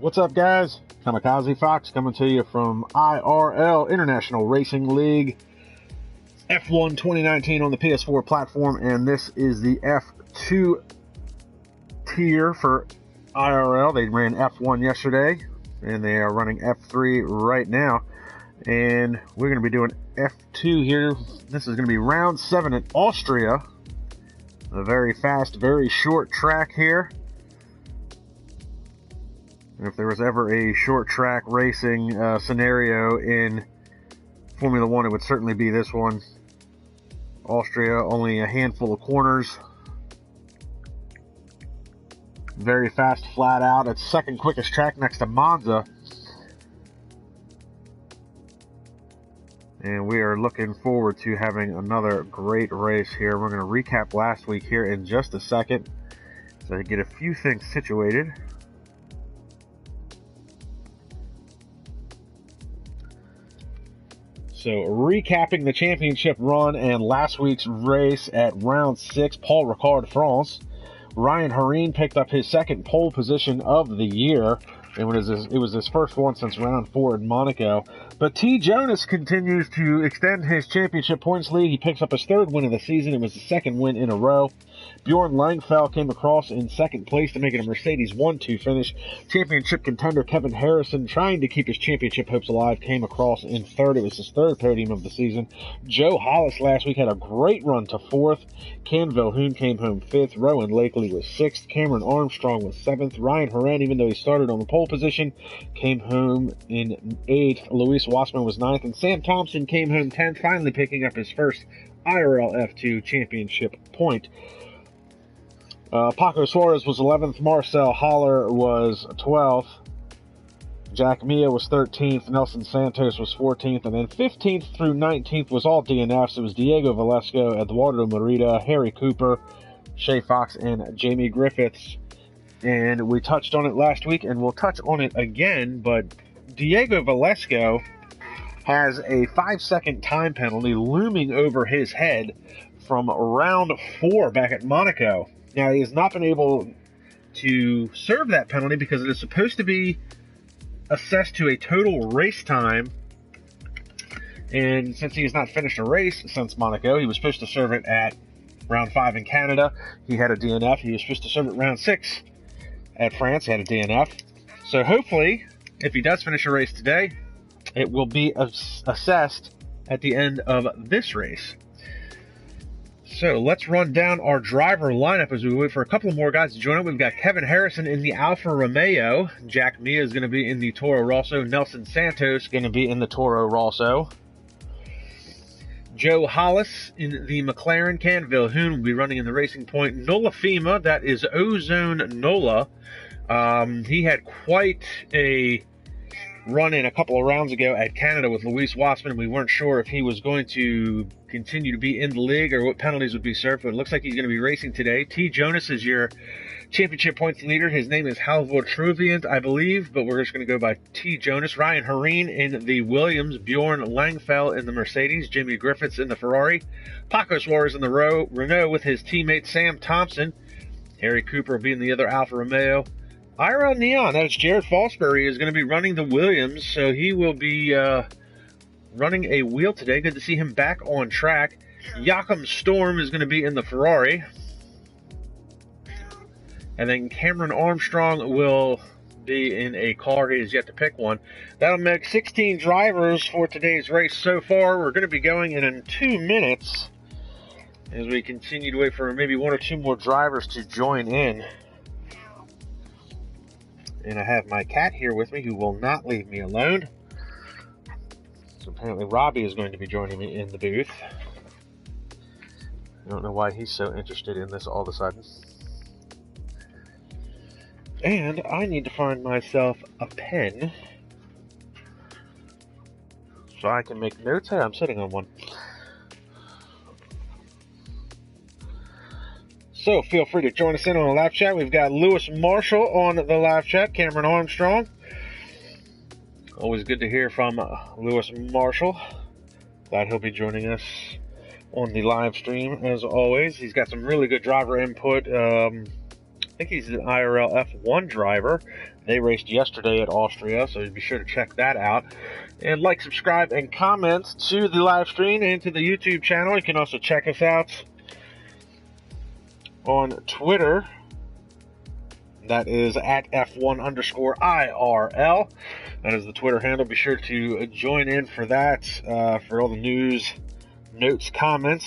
What's up, guys? KAMIKAZE-FOX coming to you from IRL, International Racing League, F1 2019 on the PS4 platform, and this is the F2 tier for IRL. They ran F1 yesterday, and they are running F3 right now, and we're going to be doing F2 here. This is going to be round 7 in Austria, a very fast, very short track here. If there was ever a short track racing scenario in Formula One, it would certainly be this one. Austria, only a handful of corners. Very fast, flat out. It's second quickest track next to Monza. And we are looking forward to having another great race here. We're going to recap last week here in just a second, so I get a few things situated. So, recapping the championship run and last week's race at round 6, Paul Ricard France. Ryan Hareen picked up his second pole position of the year. It was his first one since round 4 in Monaco. But T. Jonas continues to extend his championship points lead. He picks up his third win of the season. It was the second win in a row. Bjorn Langfell came across in second place to make it a Mercedes 1-2 finish. Championship contender Kevin Harrison, trying to keep his championship hopes alive, came across in third. It was his third podium of the season. Joe Hollis last week had a great run to fourth. Ken Vilhoen came home fifth. Rowan Lakely was sixth. Cameron Armstrong was seventh. Ryan Horan, even though he started on the pole position, came home in eighth. Luis Wassman was ninth, and Sam Thompson came home 10th, finally picking up his first IRL F2 championship point. Paco Suarez was 11th. Marcel Haller was 12th. Jack Mia was 13th. Nelson Santos was 14th. And then 15th through 19th was all DNFs. It was Diego Valesco, Eduardo Merida, Harry Cooper, Shay Fox, and Jamie Griffiths. And we touched on it last week, and we'll touch on it again, but Diego Valesco has a 5-second time penalty looming over his head from round 4 back at Monaco. Now, he has not been able to serve that penalty because it is supposed to be assessed to a total race time. And since he has not finished a race since Monaco, he was supposed to serve it at round 5 in Canada. He had a DNF. He was supposed to serve it round 6 at France. He had a DNF. So hopefully, if he does finish a race today, it will be assessed at the end of this race. So let's run down our driver lineup as we wait for a couple of more guys to join up. We've got Kevin Harrison in the Alfa Romeo. Jack Mia is going to be in the Toro Rosso. Nelson Santos going to be in the Toro Rosso. Joe Hollis in the McLaren. Ken Vilhoen will be running in the Racing Point Nola FEMA. That is Ozone Nola. He had quite a run in a couple of rounds ago at Canada with Luis Wassman. We weren't sure if he was going to continue to be in the league or what penalties would be served, but it looks like he's going to be racing today. T. Jonas is your championship points leader. His name is Halvor Truviant, I believe, but we're just going to go by T. Jonas. Ryan Hareen in the Williams. Bjorn Langfell in the Mercedes. Jimmy Griffiths in the Ferrari. Paco Suarez in the Renault with his teammate Sam Thompson. Harry Cooper will be in the other Alfa Romeo. IRL Neon, that's Jared Fosbury, is going to be running the Williams, so he will be running a wheel today. Good to see him back on track. Joachim Storm is going to be in the Ferrari. And then Cameron Armstrong will be in a car. He has yet to pick one. That'll make 16 drivers for today's race so far. We're going to be going in 2 minutes as we continue to wait for maybe 1 or 2 more drivers to join in. And I have my cat here with me who will not leave me alone. So apparently Robbie is going to be joining me in the booth. I don't know why he's so interested in this all of a sudden. And I need to find myself a pen so I can make notes. Hey, I'm sitting on one. So feel free to join us in on the live chat. We've got Lewis Marshall on the live chat, Cameron Armstrong. Always good to hear from Lewis Marshall. Glad he'll be joining us on the live stream as always. He's got some really good driver input. think he's an IRL F1 driver. They raced yesterday at Austria, so be sure to check that out. And like, subscribe, and comment to the live stream and to the YouTube channel. You can also check us out on Twitter. That is at F1_IRL. That is the Twitter handle. Be sure to join in for that, for all the news, notes, comments.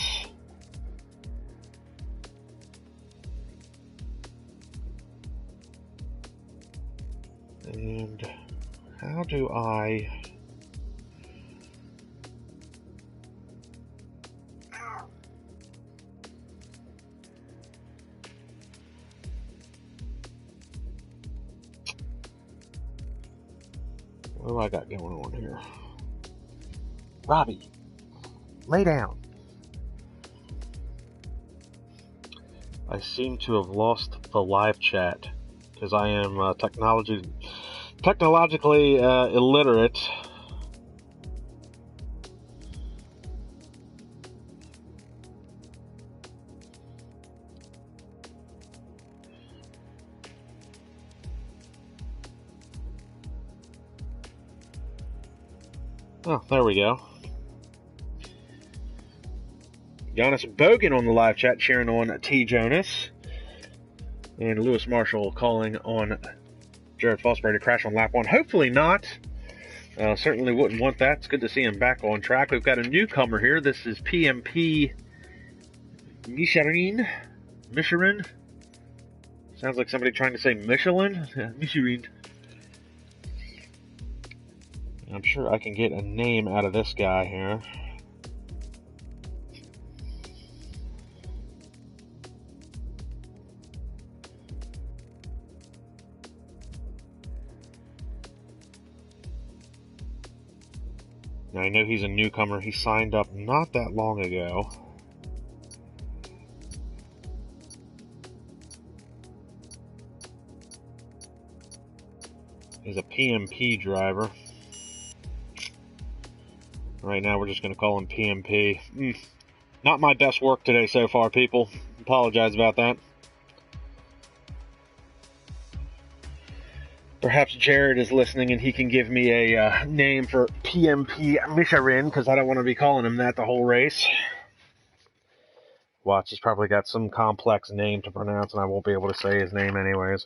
And how do I... What do I got going on here? Robbie, lay down. I seem to have lost the live chat because I am technologically illiterate. Oh, there we go. Giannis Bogan on the live chat cheering on T. Jonas. And Lewis Marshall calling on Jared Fosbury to crash on lap 1. Hopefully not. Certainly wouldn't want that. It's good to see him back on track. We've got a newcomer here. This is PMP Michelin. Sounds like somebody trying to say Michelin. Michelin. I'm sure I can get a name out of this guy here. Now, I know he's a newcomer. He signed up not that long ago. He's a PMP driver. Right now, we're just going to call him PMP. Not my best work today so far, people. Apologize about that. Perhaps Jared is listening and he can give me a name for PMP Michelin, because I don't want to be calling him that the whole race. Watch, he's probably got some complex name to pronounce and I won't be able to say his name anyways.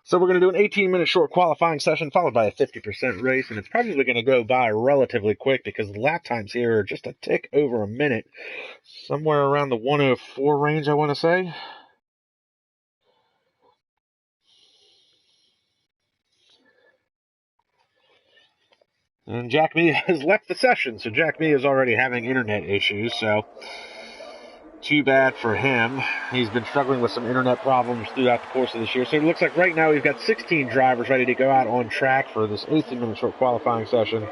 So we're going to do an 18-minute short qualifying session followed by a 50% race, and it's probably going to go by relatively quick because the lap times here are just a tick over a minute. Somewhere around the 104 range, I want to say. And Jack Mee has left the session, so Jack Mee is already having internet issues, so too bad for him. He's been struggling with some internet problems throughout the course of this year. So it looks like right now we've got 16 drivers ready to go out on track for this 18-minute short qualifying session.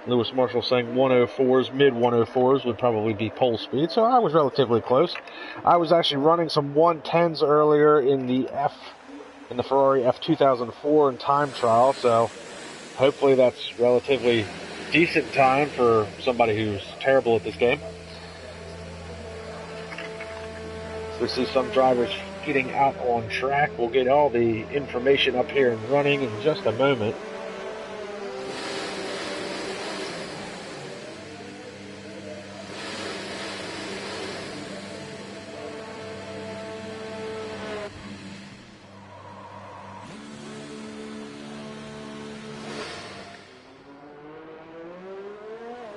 Lewis Marshall saying 104s, mid 104s would probably be pole speed, so I was relatively close. I was actually running some 110s earlier in the Ferrari F2004 in time trial, so hopefully that's relatively decent time for somebody who's terrible at this game. We see some drivers getting out on track. We'll get all the information up here and running in just a moment.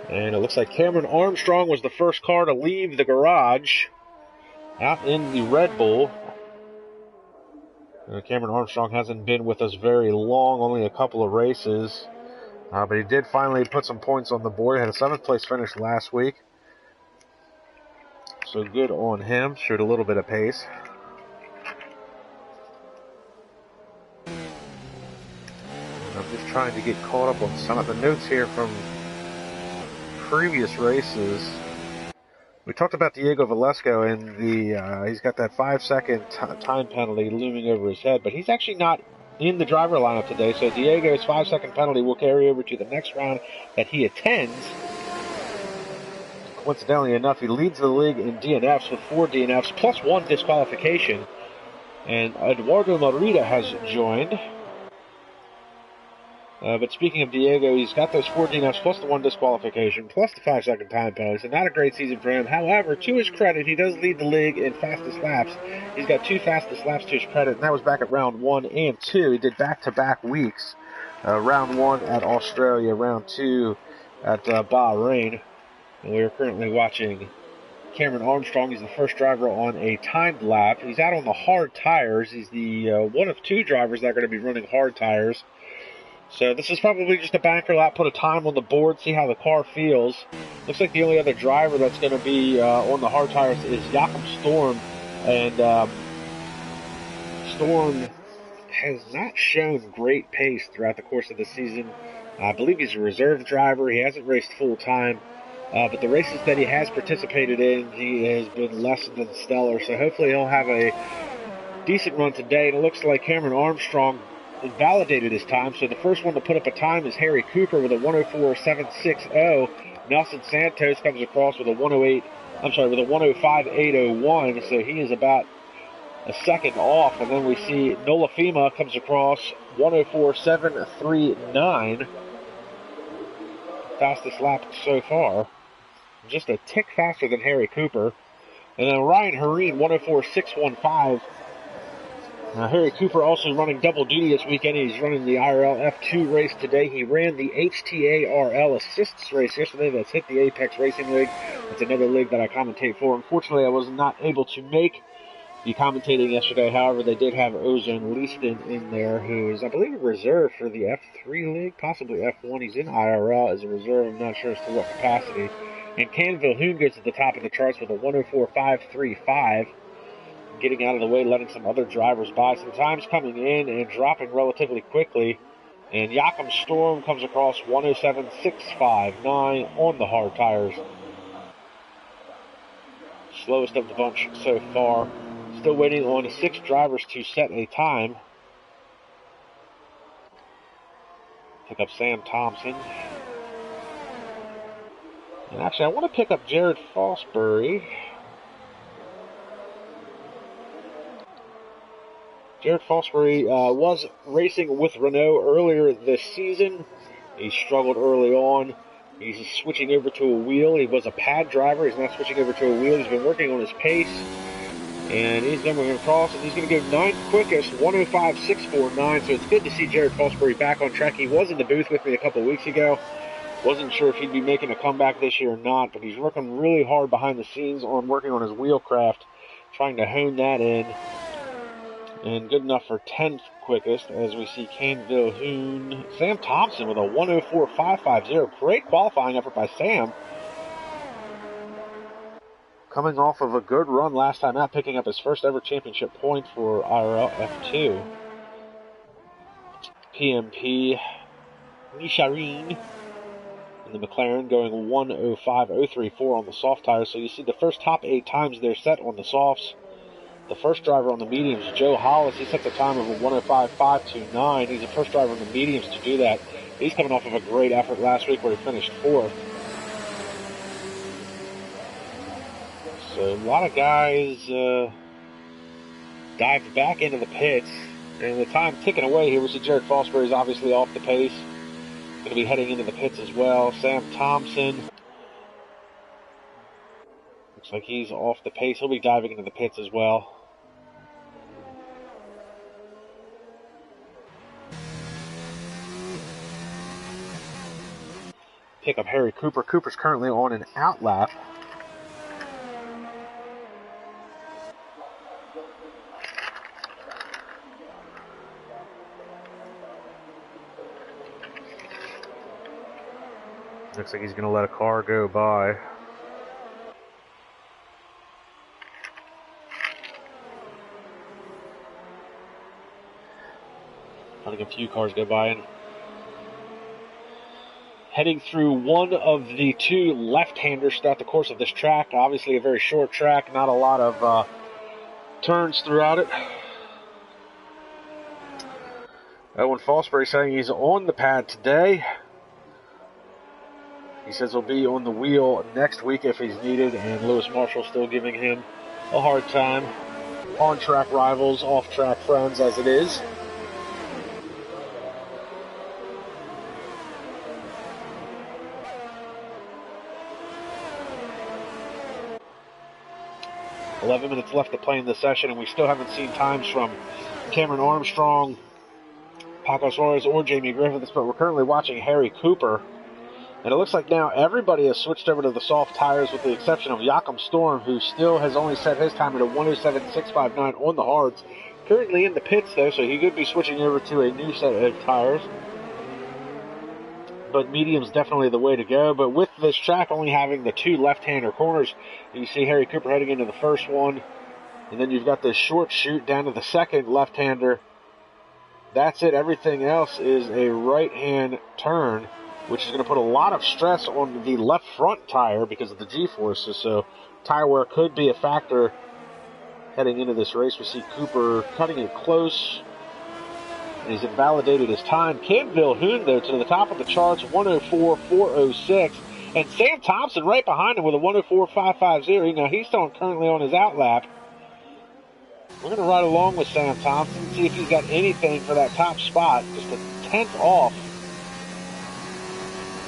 And it looks like Cameron Armstrong was the first car to leave the garage out in the Red Bull. Cameron Armstrong hasn't been with us very long, only a couple of races. But he did finally put some points on the board. He had a 7th place finish last week. So good on him. Showed a little bit of pace. I'm just trying to get caught up on some of the notes here from previous races. We talked about Diego Velasco and he's got that 5-second time penalty looming over his head, but he's actually not in the driver lineup today, so Diego's 5-second penalty will carry over to the next round that he attends. Coincidentally enough, he leads the league in DNFs with 4 DNFs plus 1 disqualification, and Eduardo Merida has joined. But speaking of Diego, he's got those 4 DNFs plus the 1 disqualification plus the 5-second time penalty, so not a great season for him. However, to his credit, he does lead the league in fastest laps. He's got 2 fastest laps to his credit, and that was back at round 1 and 2. He did back-to-back weeks. Round 1 at Australia, round 2 at Bahrain. And we are currently watching Cameron Armstrong. He's the first driver on a timed lap. He's out on the hard tires. He's the one of 2 drivers that are going to be running hard tires. So this is probably just a banker lap, put a time on the board, see how the car feels. Looks like the only other driver that's going to be on the hard tires is Jakob Storm. And Storm has not shown great pace throughout the course of the season. I believe he's a reserve driver. He hasn't raced full time. But the races that he has participated in, he has been less than stellar. So hopefully he'll have a decent run today. And it looks like Cameron Armstrong validated his time. So the first one to put up a time is Harry Cooper with a 104.760. Nelson Santos comes across with a 105.801. So he is about a second off. And then we see Nola Fima comes across 104.739. Fastest lap so far. Just a tick faster than Harry Cooper. And then Ryan Hareen, 104.615. Harry Cooper also running double duty this weekend. He's running the IRL F2 race today. He ran the HTARL Assists race yesterday. That's hit the Apex Racing League. It's another league that I commentate for. Unfortunately, I was not able to make the commentating yesterday. However, they did have Ozone Leaston in there, who is, I believe, a reserve for the F3 league, possibly F1. He's in IRL as a reserve. I'm not sure as to what capacity. And Ken Vilhoun goes to the top of the charts with a 104.535. Getting out of the way, letting some other drivers by. Some times coming in and dropping relatively quickly. And Jakob Storm comes across 107.659 on the hard tires. Slowest of the bunch so far. Still waiting on 6 drivers to set a time. Pick up Sam Thompson. And actually, I want to pick up Jared Fosbury. Jared Fosbury was racing with Renault earlier this season. He struggled early on. He's switching over to a wheel. He was a pad driver. He's now switching over to a wheel. He's been working on his pace. And he's going to cross, and he's going to go 9th quickest, 105.649. So it's good to see Jared Fosbury back on track. He was in the booth with me a couple weeks ago. Wasn't sure if he'd be making a comeback this year or not, but he's working really hard behind the scenes on working on his wheelcraft, trying to hone that in. And good enough for 10th quickest, as we see Kane Vilhoun. Sam Thompson with a 104.550. Great qualifying effort by Sam. Coming off of a good run last time out, picking up his first ever championship point for IRL F2. PMP Nisharin in the McLaren going 105.034 on the soft tires. So you see the first top 8 times they're set on the softs. The first driver on the mediums, Joe Hollis, he sets a time of a 105.529. He's the first driver on the mediums to do that. He's coming off of a great effort last week where he finished 4th. So a lot of guys dived back into the pits. And the time ticking away here, we see Jared Fosbury is obviously off the pace. Going to be heading into the pits as well. Sam Thompson. Looks like he's off the pace. He'll be diving into the pits as well. Pick up Harry Cooper. Cooper's currently on an out lap. Looks like he's going to let a car go by. Letting a few cars go by, and heading through one of the two left-handers throughout the course of this track. Obviously a very short track, not a lot of turns throughout it. Owen Fosbury saying he's on the pad today. He says he'll be on the wheel next week if he's needed, and Lewis Marshall still giving him a hard time. On-track rivals, off-track friends as it is. "11 minutes left to play in the session, and we still haven't seen times from Cameron Armstrong, Paco Suarez, or Jamie Griffiths, but we're currently watching Harry Cooper. And it looks like now everybody has switched over to the soft tires with the exception of Joachim Storm, who still has only set his time at a 1:07.659 on the hards. Currently in the pits, though, so he could be switching over to a new set of tires. But medium's definitely the way to go. But with this track only having the two left-hander corners, you see Harry Cooper heading into the first one. And then you've got this short chute down to the second left-hander. That's it. Everything else is a right-hand turn, which is going to put a lot of stress on the left front tire because of the G-forces. So tire wear could be a factor heading into this race. We see Cooper cutting it close, and he's invalidated his time. Cam Vilhoun, though, to the top of the charts, 104.406. And Sam Thompson right behind him with a 104.550. Now, he's still currently on his outlap. We're going to ride along with Sam Thompson, see if he's got anything for that top spot. Just a tenth off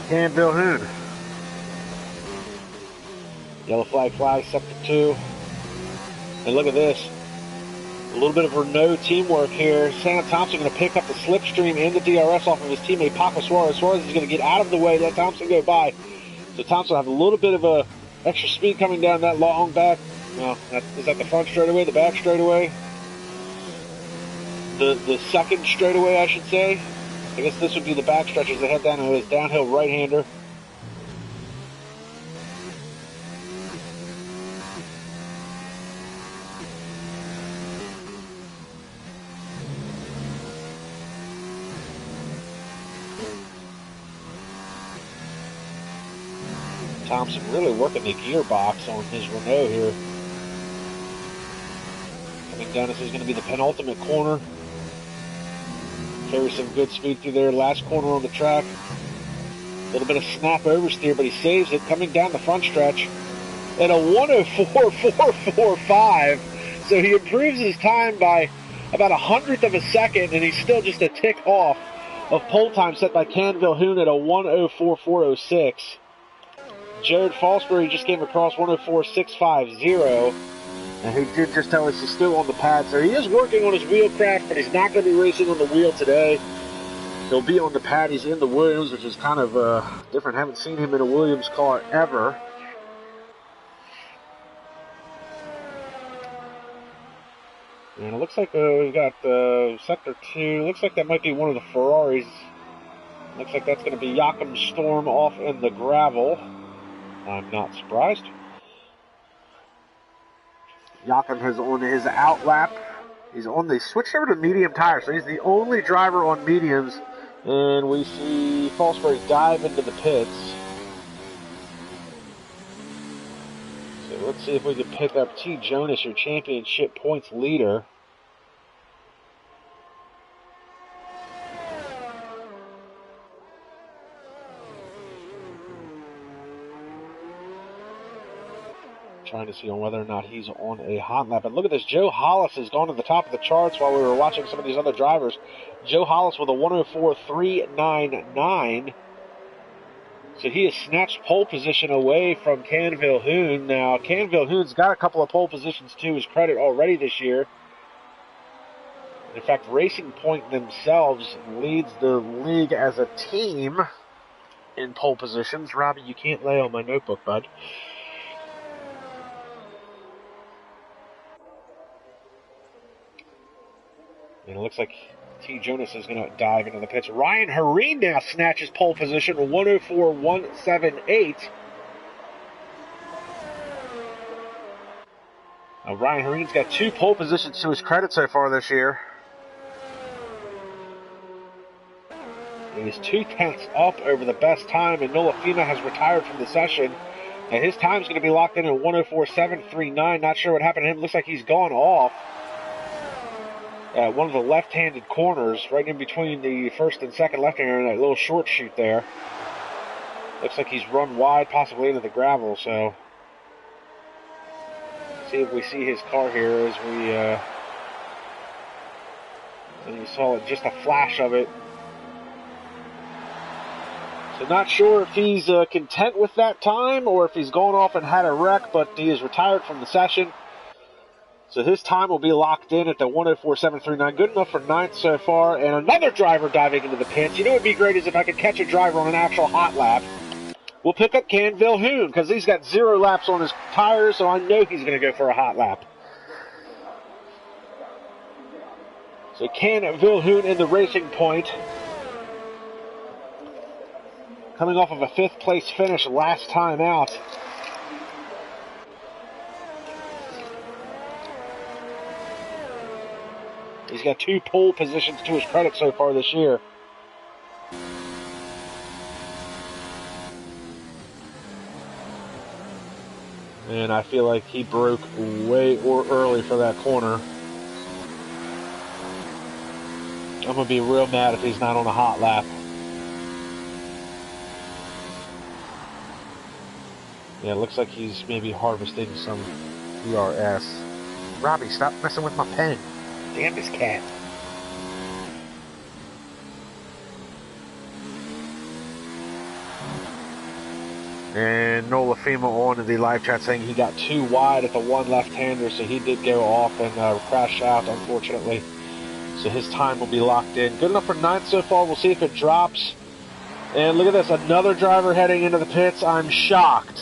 Cam Vilhoun. Yellow flag, sector 2. And look at this. A little bit of Renault teamwork here. Sam Thompson going to pick up the slipstream and the DRS off of his teammate Paco Suarez. Suarez is going to get out of the way, let Thompson go by. So Thompson will have a little bit of a extra speed coming down that long back. No, is that the front straightaway, the back straightaway? The second straightaway, I should say. I guess this would be the back stretch as they head down to his downhill right-hander. Thompson really working the gearbox on his Renault here. Coming down, this is going to be the penultimate corner. Carries some good speed through there. Last corner on the track. A little bit of snap oversteer, but he saves it. Coming down the front stretch at a 1:04.445. So he improves his time by about 100th of a second, and he's still just a tick off of pole time set by Cam Vilhoun at a 1:04.406. Jared Fosbury just came across 1:04.650. And he did just tell us he's still on the pad. So he is working on his wheelcraft, but he's not going to be racing on the wheel today. He'll be on the pad. He's in the Williams, which is kind of different. Haven't seen him in a Williams car ever. And it looks like we've got Sector 2. Looks like that might be one of the Ferraris. Looks like that's going to be Joachim Storm off in the gravel. I'm not surprised. Joachim is on his outlap. He's on the switched over to medium tires, so he's the only driver on mediums. And we see Fosbury dive into the pits. So let's see if we can pick up T. Jonas, your championship points leader. Trying to see on whether or not he's on a hot lap. And look at this. Joe Hollis has gone to the top of the charts while we were watching some of these other drivers. Joe Hollis with a 1:04.399. So he has snatched pole position away from Cam Vilhoun. Now, Cam Vilhoun's got a couple of pole positions to his credit already this year. In fact, Racing Point themselves leads the league as a team in pole positions. Robbie, you can't lay on my notebook, bud. And it looks like T. Jonas is going to dive into the pits. Ryan Hareen now snatches pole position, 1:04.178. Now Ryan Hareen's got 2 pole positions to his credit so far this year. He is 2/10 up over the best time, and Nolafina has retired from the session. And his time's going to be locked in at 1:04.739. Not sure what happened to him. Looks like he's gone off at one of the left-handed corners, right in between the first and second left-hander, and that little short shoot there. Looks like he's run wide, possibly into the gravel, so see if we see his car here as you saw just a flash of it. So not sure if he's content with that time or if he's gone off and had a wreck, but he is retired from the session. So his time will be locked in at the 1:04.739. Good enough for 9th so far. And another driver diving into the pits. You know what would be great is if I could catch a driver on an actual hot lap. We'll pick up Can Vilhoen because he's got 0 laps on his tires, so I know he's going to go for a hot lap. So Can Vilhoen in the Racing Point. Coming off of a 5th place finish last time out. He's got 2 pole positions to his credit so far this year. And I feel like he broke way early for that corner. I'm going to be real mad if he's not on a hot lap. Yeah, it looks like he's maybe harvesting some ERS. Robbie, stop messing with my pen. Damn this cat. And Nola Fema on to the live chat saying he got too wide at the one left-hander, so he did go off and crash out, unfortunately. So his time will be locked in. Good enough for 9th so far. We'll see if it drops. And look at this, another driver heading into the pits. I'm shocked.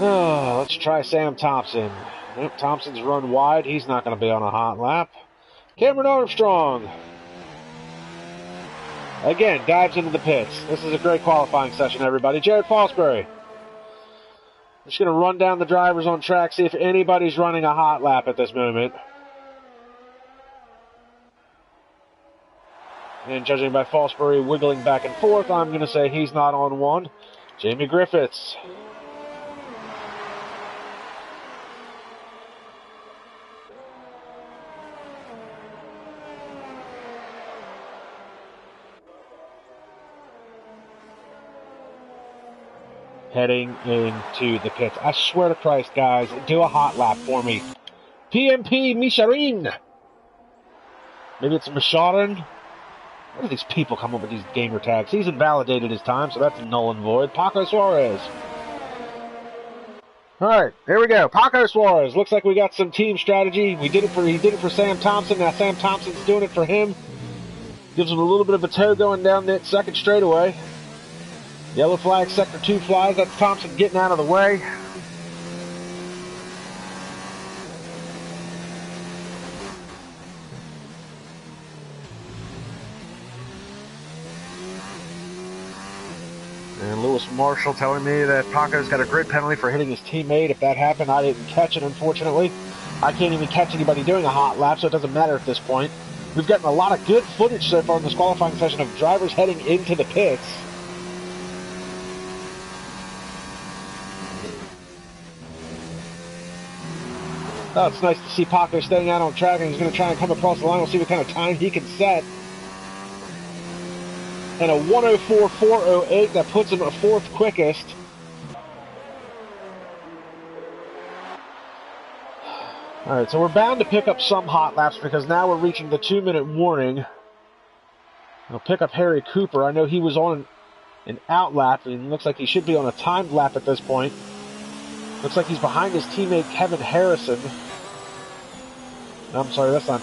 Oh, let's try Sam Thompson. Yep, Thompson's run wide. He's not going to be on a hot lap. Cameron Armstrong. Again, dives into the pits. This is a great qualifying session, everybody. Jared Fosbury. Just going to run down the drivers on track, see if anybody's running a hot lap at this moment. And judging by Fosbury wiggling back and forth, I'm going to say he's not on one. Jamie Griffiths. Heading into the pits. I swear to Christ, guys, do a hot lap for me. PMP Micharin. Maybe it's Micharin. Where do these people come up with these gamer tags? He's invalidated his time, so that's null and void. Paco Suarez. All right, there we go. Paco Suarez. Looks like we got some team strategy. He did it for Sam Thompson. Now Sam Thompson's doing it for him. Gives him a little bit of a tow going down that second straightaway. Yellow flag, sector 2 flies. That's Thompson getting out of the way. And Lewis Marshall telling me that Paco's got a grid penalty for hitting his teammate. If that happened, I didn't catch it, unfortunately. I can't even catch anybody doing a hot lap, so it doesn't matter at this point. We've gotten a lot of good footage so far in this qualifying session of drivers heading into the pits. Oh, it's nice to see Paco staying out on track, and he's going to try and come across the line. We'll see what kind of time he can set. And a 1:04.408, that puts him at 4th quickest. Alright, so we're bound to pick up some hot laps because now we're reaching the 2-minute warning. I'll pick up Harry Cooper. I know he was on an out lap, and looks like he should be on a timed lap at this point. Looks like he's behind his teammate Kevin Harrison. I'm sorry, that's not...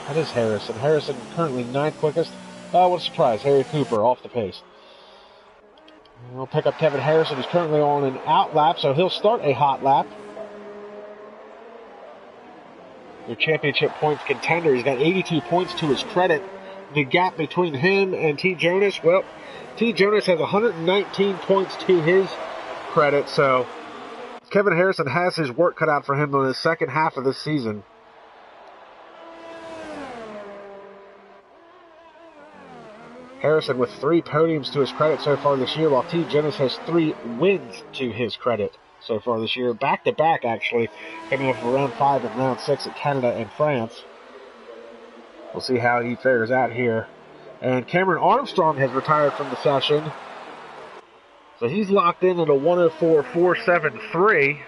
That is Harrison. Harrison currently 9th quickest. Oh, what a surprise. Harry Cooper off the pace. We'll pick up Kevin Harrison, who's currently on an out lap, so he'll start a hot lap. Your championship points contender. He's got 82 points to his credit. The gap between him and T. Jonas, well, T. Jonas has 119 points to his credit, so Kevin Harrison has his work cut out for him in the second half of this season. Harrison with 3 podiums to his credit so far this year, while T. Jonas has 3 wins to his credit so far this year. Back-to-back, actually, coming off of round 5 and round 6 at Canada and France. We'll see how he fares out here. And Cameron Armstrong has retired from the session. So he's locked in at a 104.473.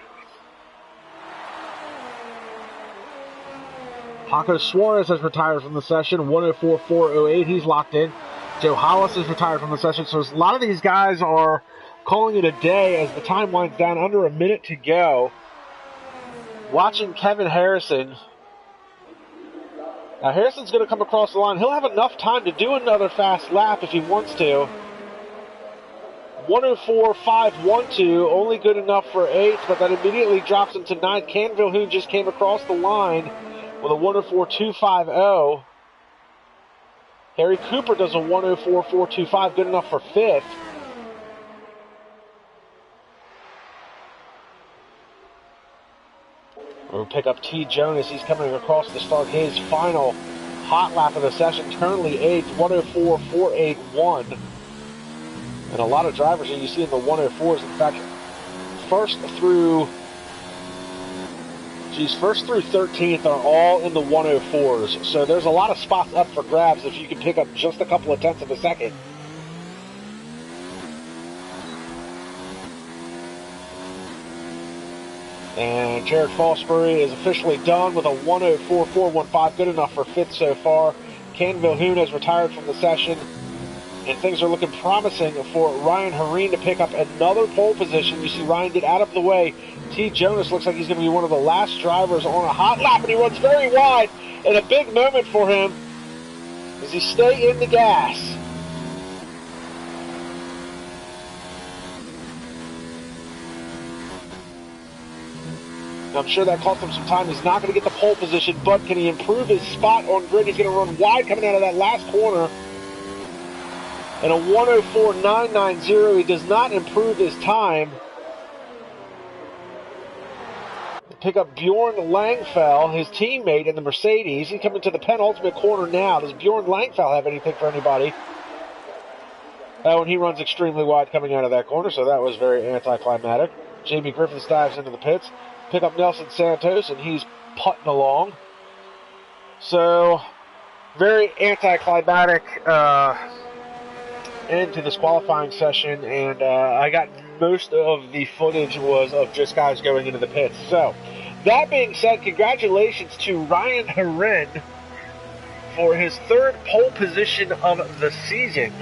Paco Suarez has retired from the session, 104.408. He's locked in. Joe Hollis is retired from the session. So a lot of these guys are calling it a day as the time winds down, under a minute to go. Watching Kevin Harrison. Now Harrison's going to come across the line. He'll have enough time to do another fast lap if he wants to. 104.512, only good enough for 8th, but that immediately drops him to 9th. Canville Hoon just came across the line with a 104.250. Harry Cooper does a 104.425, good enough for 5th. We'll pick up T. Jonas. He's coming across to start his final hot lap of the session, currently 8th, 104.481. And a lot of drivers that you see in the 104s. In fact, first through 13th are all in the 104s. So there's a lot of spots up for grabs if you can pick up just a couple of tenths of a second. And Jared Fosbury is officially done with a 104.415, good enough for 5th so far. Canville Hoon has retired from the session. And things are looking promising for Ryan Hareen to pick up another pole position. You see Ryan get out of the way. T. Jonas looks like he's going to be one of the last drivers on a hot lap, and he runs very wide. And a big moment for him as he stay in the gas. I'm sure that cost him some time. He's not going to get the pole position, but can he improve his spot on grid? He's going to run wide coming out of that last corner. And a 104.990, he does not improve his time. Pick up Bjorn Langfell, his teammate in the Mercedes. He's coming to the penultimate corner now. Does Bjorn Langfell have anything for anybody? Oh, and he runs extremely wide coming out of that corner, so that was very anticlimactic. Jamie Griffiths dives into the pits. Pick up Nelson Santos, and he's putting along. So, very anticlimactic end to this qualifying session, and I got most of the footage was of just guys going into the pits. So, that being said, congratulations to Ryan Hareen for his 3rd pole position of the season.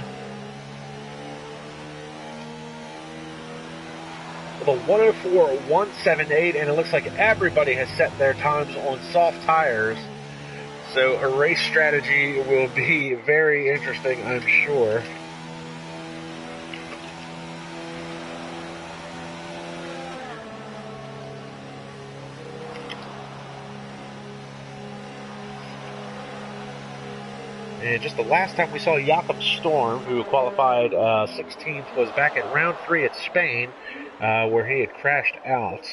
With a 104.178, and it looks like everybody has set their times on soft tires. So a race strategy will be very interesting, I'm sure. And just the last time we saw Jakob Storm, who qualified 16th, was back at round 3 at Spain, where he had crashed out.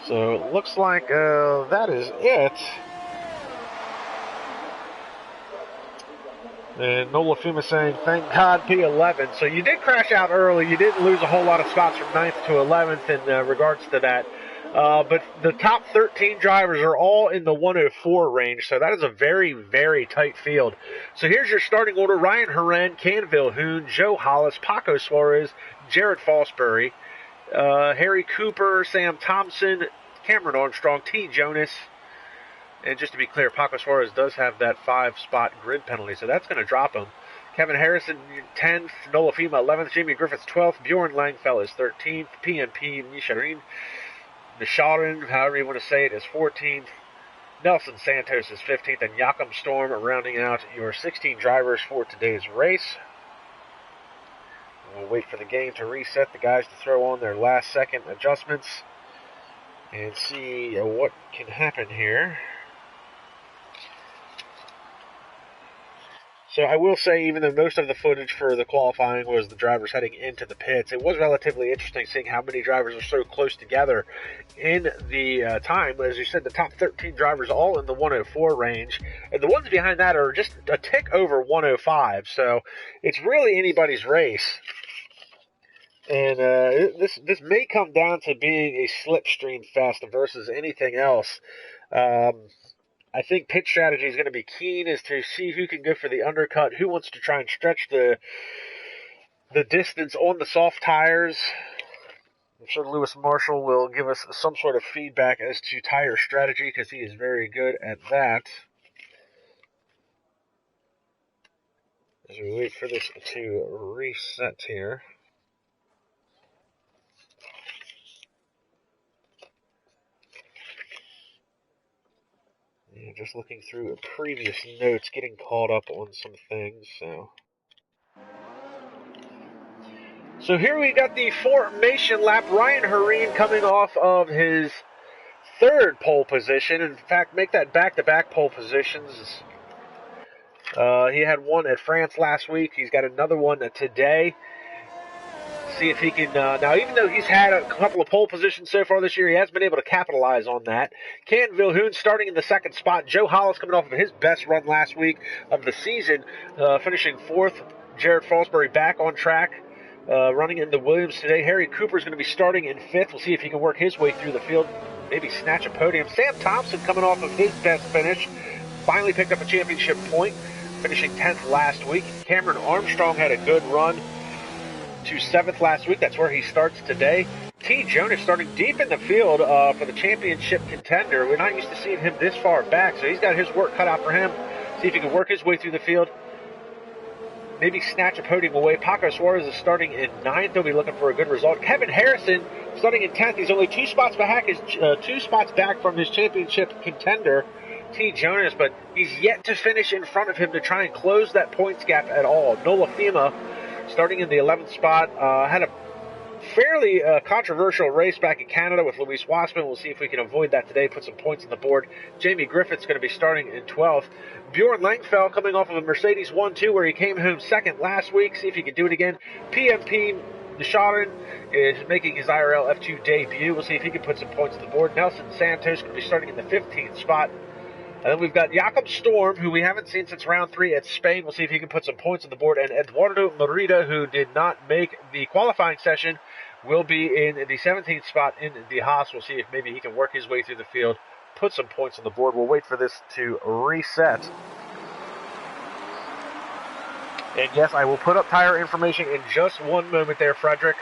So it looks like that is it. And Nola Fuma saying, thank God P11. So you did crash out early. You didn't lose a whole lot of spots from 9th to 11th in regards to that. But the top 13 drivers are all in the 104 range, so that is a very, very tight field. So here's your starting order. Ryan Hareen, Canville Hoon, Joe Hollis, Paco Suarez, Jared Fosbury, Harry Cooper, Sam Thompson, Cameron Armstrong, T. Jonas. And just to be clear, Paco Suarez does have that 5-spot grid penalty, so that's going to drop him. Kevin Harrison, 10th, Nola Fima, 11th, Jamie Griffiths, 12th, Bjorn Langfell is 13th, PNP Nisharin, however you want to say it, is 14th. Nelson Santos is 15th, and Jakob Storm rounding out your 16 drivers for today's race. We'll wait for the game to reset, the guys to throw on their last-second adjustments, and see what can happen here. So I will say, even though most of the footage for the qualifying was the drivers heading into the pits, it was relatively interesting seeing how many drivers are so close together in the time. As you said, the top 13 drivers all in the 104 range, and the ones behind that are just a tick over 105. So it's really anybody's race. And this may come down to being a slipstream fest versus anything else. I think pit strategy is going to be keen as to see who can go for the undercut, who wants to try and stretch the distance on the soft tires. I'm sure Lewis Marshall will give us some sort of feedback as to tire strategy because he is very good at that. As we wait for this to reset here. Yeah, just looking through previous notes, getting caught up on some things, So here we got the formation lap. Ryan Hareen coming off of his third pole position. In fact, make that back-to-back pole positions. He had one at France last week. He's got another one today. See if he can, now even though he's had a couple of pole positions so far this year, he has been able to capitalize on that. Ken Vilhoen starting in the second spot. Joe Hollis coming off of his best run last week of the season, finishing fourth. Jared Fosbury back on track, running into Williams today. Harry Cooper's going to be starting in fifth. We'll see if he can work his way through the field, maybe snatch a podium. Sam Thompson coming off of his best finish, finally picked up a championship point, finishing 10th last week. Cameron Armstrong had a good run to 7th last week. That's where he starts today. T. Jonas starting deep in the field for the championship contender. We're not used to seeing him this far back, so he's got his work cut out for him. See if he can work his way through the field. Maybe snatch a podium away. Paco Suarez is starting in 9th. He'll be looking for a good result. Kevin Harrison starting in 10th. He's only 2 spots back from his championship contender, T. Jonas, but he's yet to finish in front of him to try and close that points gap at all. Nola Fima starting in the 11th spot, had a fairly controversial race back in Canada with Luis Wassman. We'll see if we can avoid that today, put some points on the board. Jamie Griffith's going to be starting in 12th. Bjorn Langfell coming off of a Mercedes 1-2 where he came home second last week. See if he can do it again. PMP Descharin is making his IRL F2 debut. We'll see if he can put some points on the board. Nelson Santos going to be starting in the 15th spot. And then we've got Jakob Storm, who we haven't seen since round 3 at Spain. We'll see if he can put some points on the board. And Eduardo Merida, who did not make the qualifying session, will be in the 17th spot in the Haas. We'll see if maybe he can work his way through the field, put some points on the board. We'll wait for this to reset. And yes, I will put up tire information in just one moment there, Frederick.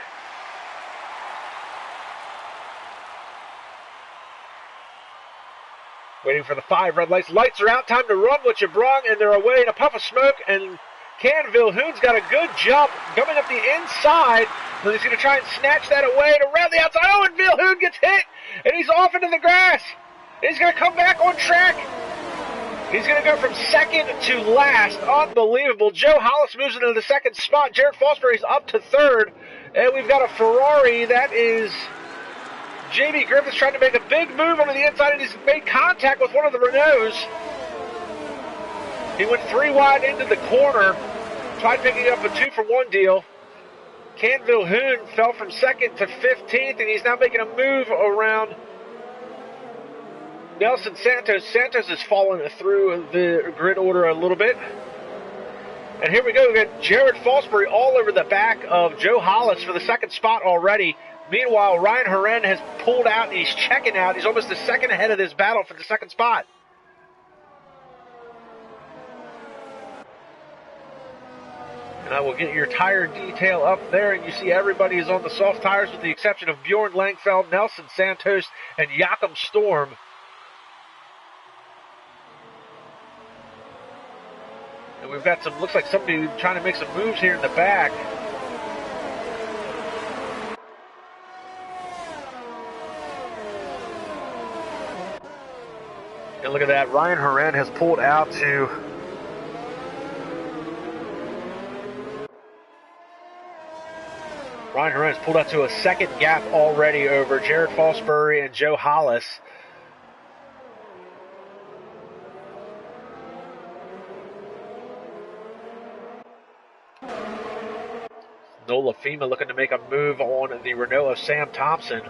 Waiting for the 5 red lights. Lights are out. Time to run what you brung, and they're away in a puff of smoke. And Ken Vilhoen's got a good jump coming up the inside. So he's going to try and snatch that away and around the outside. Oh, and Vilhoen gets hit, and he's off into the grass. He's going to come back on track. He's going to go from second to last. Unbelievable. Joe Hollis moves into the second spot. Jared Fosbury's up to third. And we've got a Ferrari. That is J.B. Griffiths trying to make a big move onto the inside, and he's made contact with one of the Renaults. He went 3 wide into the corner, tried picking up a 2-for-1 deal. Ken Vilhoen fell from second to 15th, and he's now making a move around Nelson Santos. Santos has fallen through the grid order a little bit. And here we go. We got Jared Fosbury all over the back of Joe Hollis for the second spot already. Meanwhile, Ryan Horan has pulled out, and he's checking out. He's almost a second ahead of this battle for the second spot. And I will get your tire detail up there, and you see everybody is on the soft tires with the exception of Bjorn Langfeld, Nelson Santos, and Jakob Storm. And we've got some, looks like somebody trying to make some moves here in the back. And look at that, Ryan Horan has pulled out to a second gap already over Jared Fosbury and Joe Hollis. Nola Fema looking to make a move on the Renault of Sam Thompson.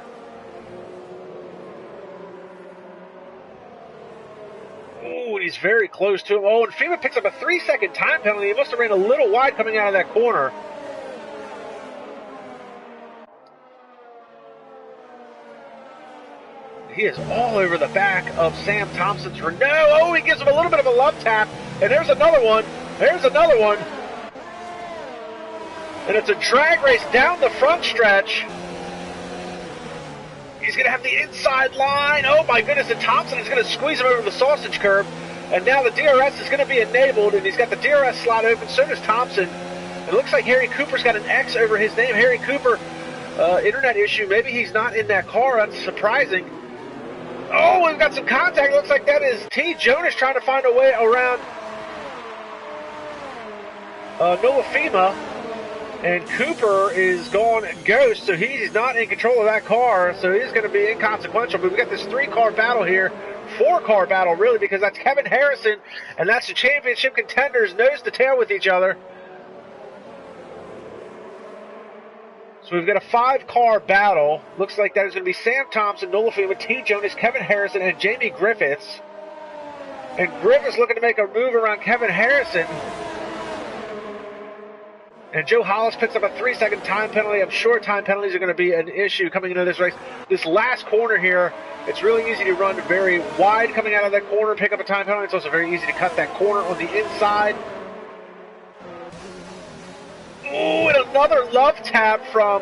Ooh, and he's very close to him. Oh, and Fema picks up a 3-second time penalty. He must have ran a little wide coming out of that corner. He is all over the back of Sam Thompson's Renault. Oh, he gives him a little bit of a love tap. And there's another one. There's another one. And it's a drag race down the front stretch. He's going to have the inside line. Oh, my goodness. And Thompson is going to squeeze him over the sausage curb. And now the DRS is going to be enabled. And he's got the DRS slot open. So does Thompson. It looks like Harry Cooper's got an X over his name. Harry Cooper, internet issue. Maybe he's not in that car. That's surprising. Oh, we've got some contact. Looks like that is T. Jonas trying to find a way around Noah Fema. And Cooper is going ghost, so he's not in control of that car, so he's going to be inconsequential. But we've got this 3-car battle here, 4-car battle, really, because that's Kevin Harrison, and that's the championship contenders nose to tail with each other. So we've got a 5-car battle. Looks like that is going to be Sam Thompson, Nola Fema, T. Jonas, Kevin Harrison, and Jamie Griffiths. And Griffiths looking to make a move around Kevin Harrison. And Joe Hollis picks up a 3-second time penalty. I'm sure time penalties are going to be an issue coming into this race. This last corner here, it's really easy to run very wide coming out of that corner, pick up a time penalty. It's also very easy to cut that corner on the inside. Ooh, and another love tap from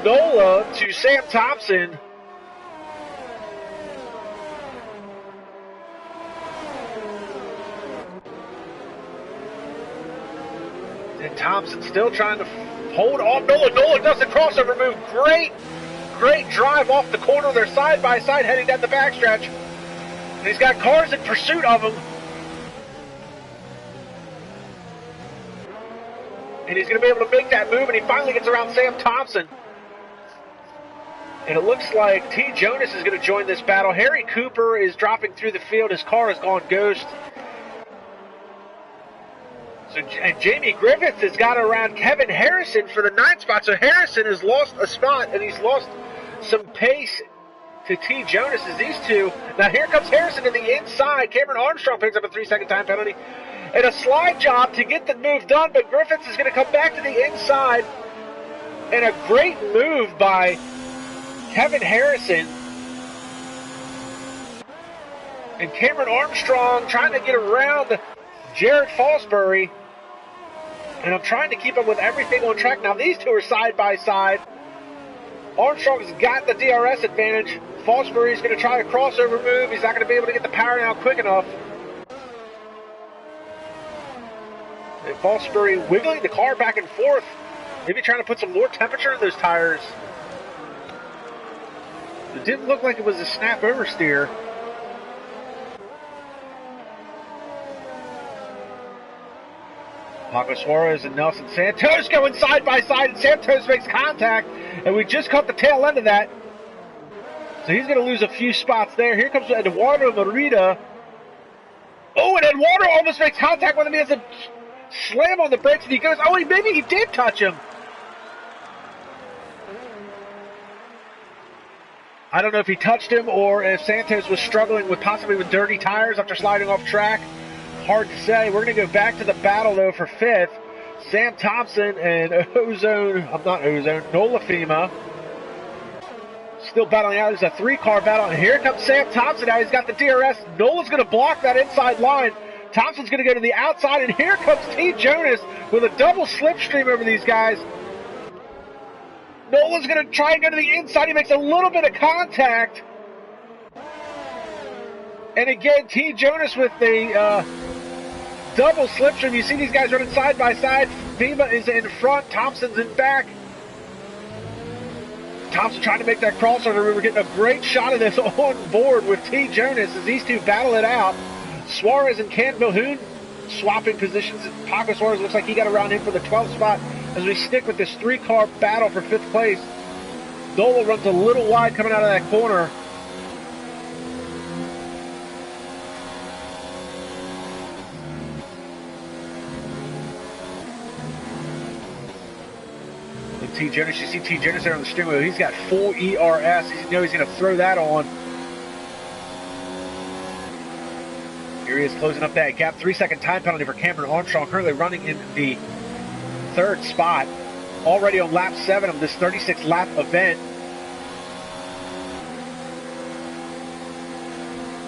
Nola to Sam Thompson. And Thompson still trying to hold on. Nola does the crossover move. Great drive off the corner. They're side by side heading down the backstretch. And he's got cars in pursuit of him. And he's going to be able to make that move, and he finally gets around Sam Thompson. And it looks like T. Jonas is going to join this battle. Harry Cooper is dropping through the field. His car has gone ghost. So, and Jamie Griffiths has got around Kevin Harrison for the 9th spot. So Harrison has lost a spot, and he's lost some pace to T. Jonas as these two. Now here comes Harrison to the inside. Cameron Armstrong picks up a 3-second time penalty. And a slide job to get the move done, but Griffiths is going to come back to the inside. And a great move by Kevin Harrison. And Cameron Armstrong trying to get around Jared Fosbury. And I'm trying to keep up with everything on track. Now these two are side by side. Armstrong's got the DRS advantage. Fosbury's going to try a crossover move. He's not going to be able to get the power down quick enough. And Fosbury wiggling the car back and forth. Maybe trying to put some more temperature in those tires. It didn't look like it was a snap oversteer. Paco Suarez and Nelson Santos going side by side, and Santos makes contact, and we just caught the tail end of that. So he's going to lose a few spots there. Here comes Eduardo Merida. Oh, and Eduardo almost makes contact with him. He has a slam on the brakes, and he goes, oh, maybe he did touch him. I don't know if he touched him or if Santos was struggling with possibly with dirty tires after sliding off track. Hard to say. We're going to go back to the battle, though, for 5th. Sam Thompson and Nola Fema. Still battling out. There's a 3-car battle. And here comes Sam Thompson now. He's got the DRS. Nola's going to block that inside line. Thompson's going to go to the outside. And here comes T. Jonas with a double slipstream over these guys. Nola's going to try and go to the inside. He makes a little bit of contact. And again, T. Jonas with the double slipstream. You see these guys running side by side. Fema is in front. Thompson's in back. Thompson trying to make that crossover. We were getting a great shot of this on board with T. Jonas as these two battle it out. Suarez and Ken Vilhoun swapping positions. Paco Suarez looks like he got around him for the 12th spot as we stick with this 3-car battle for 5th place. Nola runs a little wide coming out of that corner. T. Jonas. You see T. Jonas there on the steering wheel. He's got full ERS. You know he's going to throw that on. Here he is closing up that gap. 3-second time penalty for Cameron Armstrong, currently running in the 3rd spot. Already on lap 7 of this 36-lap event.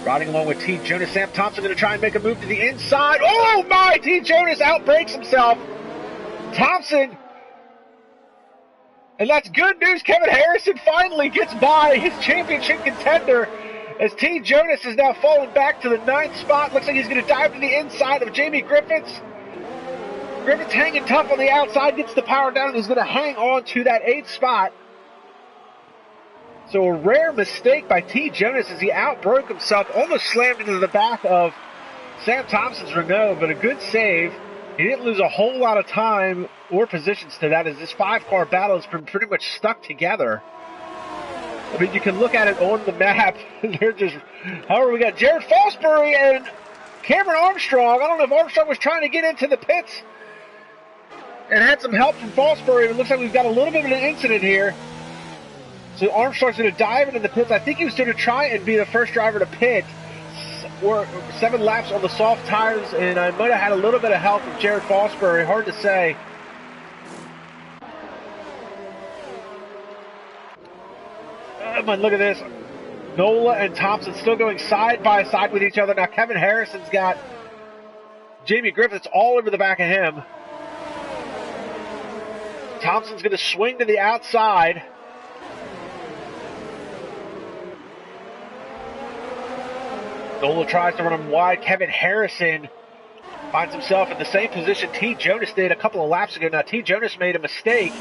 Riding along with T. Jonas. Sam Thompson going to try and make a move to the inside. Oh my! T. Jonas outbrakes himself. Thompson. And that's good news. Kevin Harrison finally gets by his championship contender as T. Jonas is now falling back to the 9th spot. Looks like he's going to dive to the inside of Jamie Griffiths. Griffiths hanging tough on the outside, gets the power down, and he's going to hang on to that 8th spot. So a rare mistake by T. Jonas as he outbroke himself, almost slammed into the back of Sam Thompson's Renault, but a good save. He didn't lose a whole lot of time or positions to that as this 5-car battle has been pretty much stuck together. I mean, you can look at it on the map. They're just, however, we got Jared Fosbury and Cameron Armstrong. I don't know if Armstrong was trying to get into the pits and had some help from Fosbury. It looks like we've got a little bit of an incident here. So Armstrong's going to dive into the pits. I think he was going to try and be the first driver to pit. Or 7 laps on the soft tires, and I might have had a little bit of help from Jared Fosbury. Hard to say. Look at this. Nola and Thompson still going side by side with each other. Now Kevin Harrison's got Jamie Griffiths all over the back of him. Thompson's going to swing to the outside. Nola tries to run him wide. Kevin Harrison finds himself in the same position T. Jonas did a couple of laps ago. Now, T. Jonas made a mistake.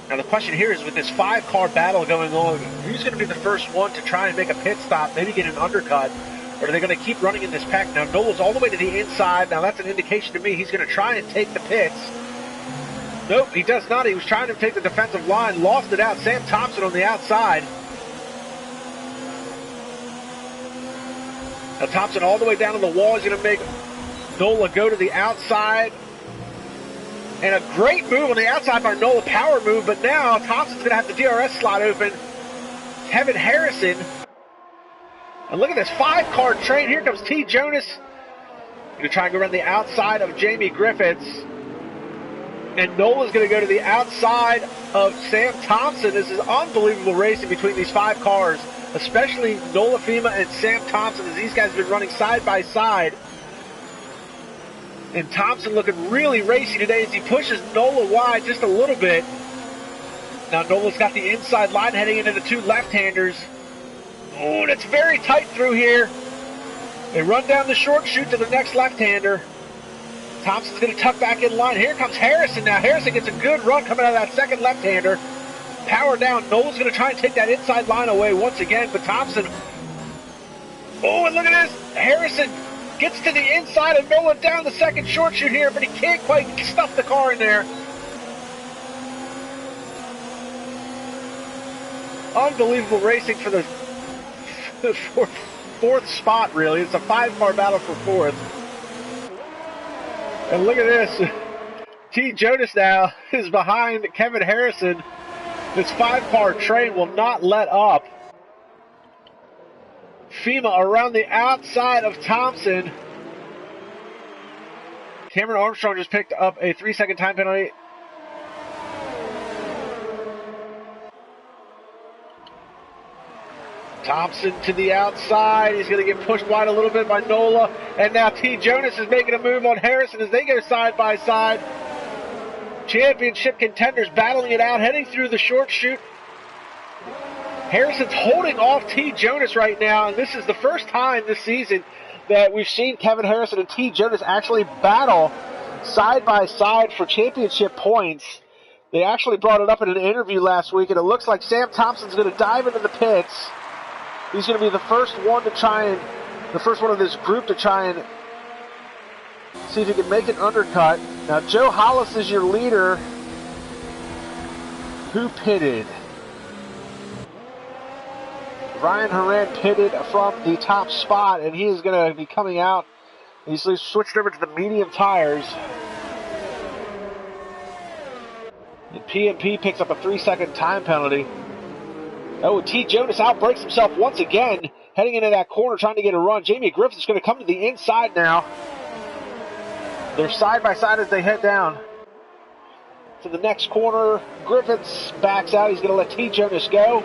Now, the question here is with this 5-car battle going on, who's going to be the first one to try and make a pit stop, maybe get an undercut, or are they going to keep running in this pack? Now, Nola's all the way to the inside. Now, that's an indication to me he's going to try and take the pits. Nope, he does not. He was trying to take the defensive line, lost it out. Sam Thompson on the outside. Now Thompson all the way down to the wall is going to make Nola go to the outside. And a great move on the outside by Nola, power move, but now Thompson's going to have the DRS slot open. Kevin Harrison. And look at this 5-car train. Here comes T. Jonas. Going to try and go around the outside of Jamie Griffiths. And Nola's going to go to the outside of Sam Thompson. This is unbelievable racing between these 5 cars, especially Nola Fima and Sam Thompson, as these guys have been running side by side. And Thompson looking really racy today as he pushes Nola wide just a little bit. Now Nola's got the inside line heading into the 2 left-handers. Oh, and it's very tight through here. They run down the short chute to the next left-hander. Thompson's going to tuck back in line. Here comes Harrison now. Harrison gets a good run coming out of that second left-hander. Power down. Nola's going to try and take that inside line away once again, but Thompson. Oh, and look at this. Harrison gets to the inside of Nola down the second short chute here, but he can't quite stuff the car in there. Unbelievable racing for the fourth spot, really. It's a 5-car battle for 4th. And look at this. T. Jonas now is behind Kevin Harrison. This 5-car train will not let up. Fima around the outside of Thompson. Cameron Armstrong just picked up a 3-second time penalty. Thompson to the outside. He's going to get pushed wide a little bit by Nola. And now T. Jonas is making a move on Harrison as they go side by side. Championship contenders battling it out, heading through the short chute. Harrison's holding off T. Jonas right now, and this is the first time this season that we've seen Kevin Harrison and T. Jonas actually battle side by side for championship points. They actually brought it up in an interview last week, and it looks like Sam Thompson's going to dive into the pits. He's going to be the first one of this group to try and see if he can make an undercut. Now, Joe Hollis is your leader. Who pitted? Ryan Horan pitted from the top spot, and he is going to be coming out. He's switched over to the medium tires. And P&P picks up a 3-second time penalty. Oh, T. Jonas outbreaks himself once again, heading into that corner, trying to get a run. Jamie Griffith's going to come to the inside now. They're side by side as they head down to the next corner. Griffiths backs out. He's going to let T. Jonas go.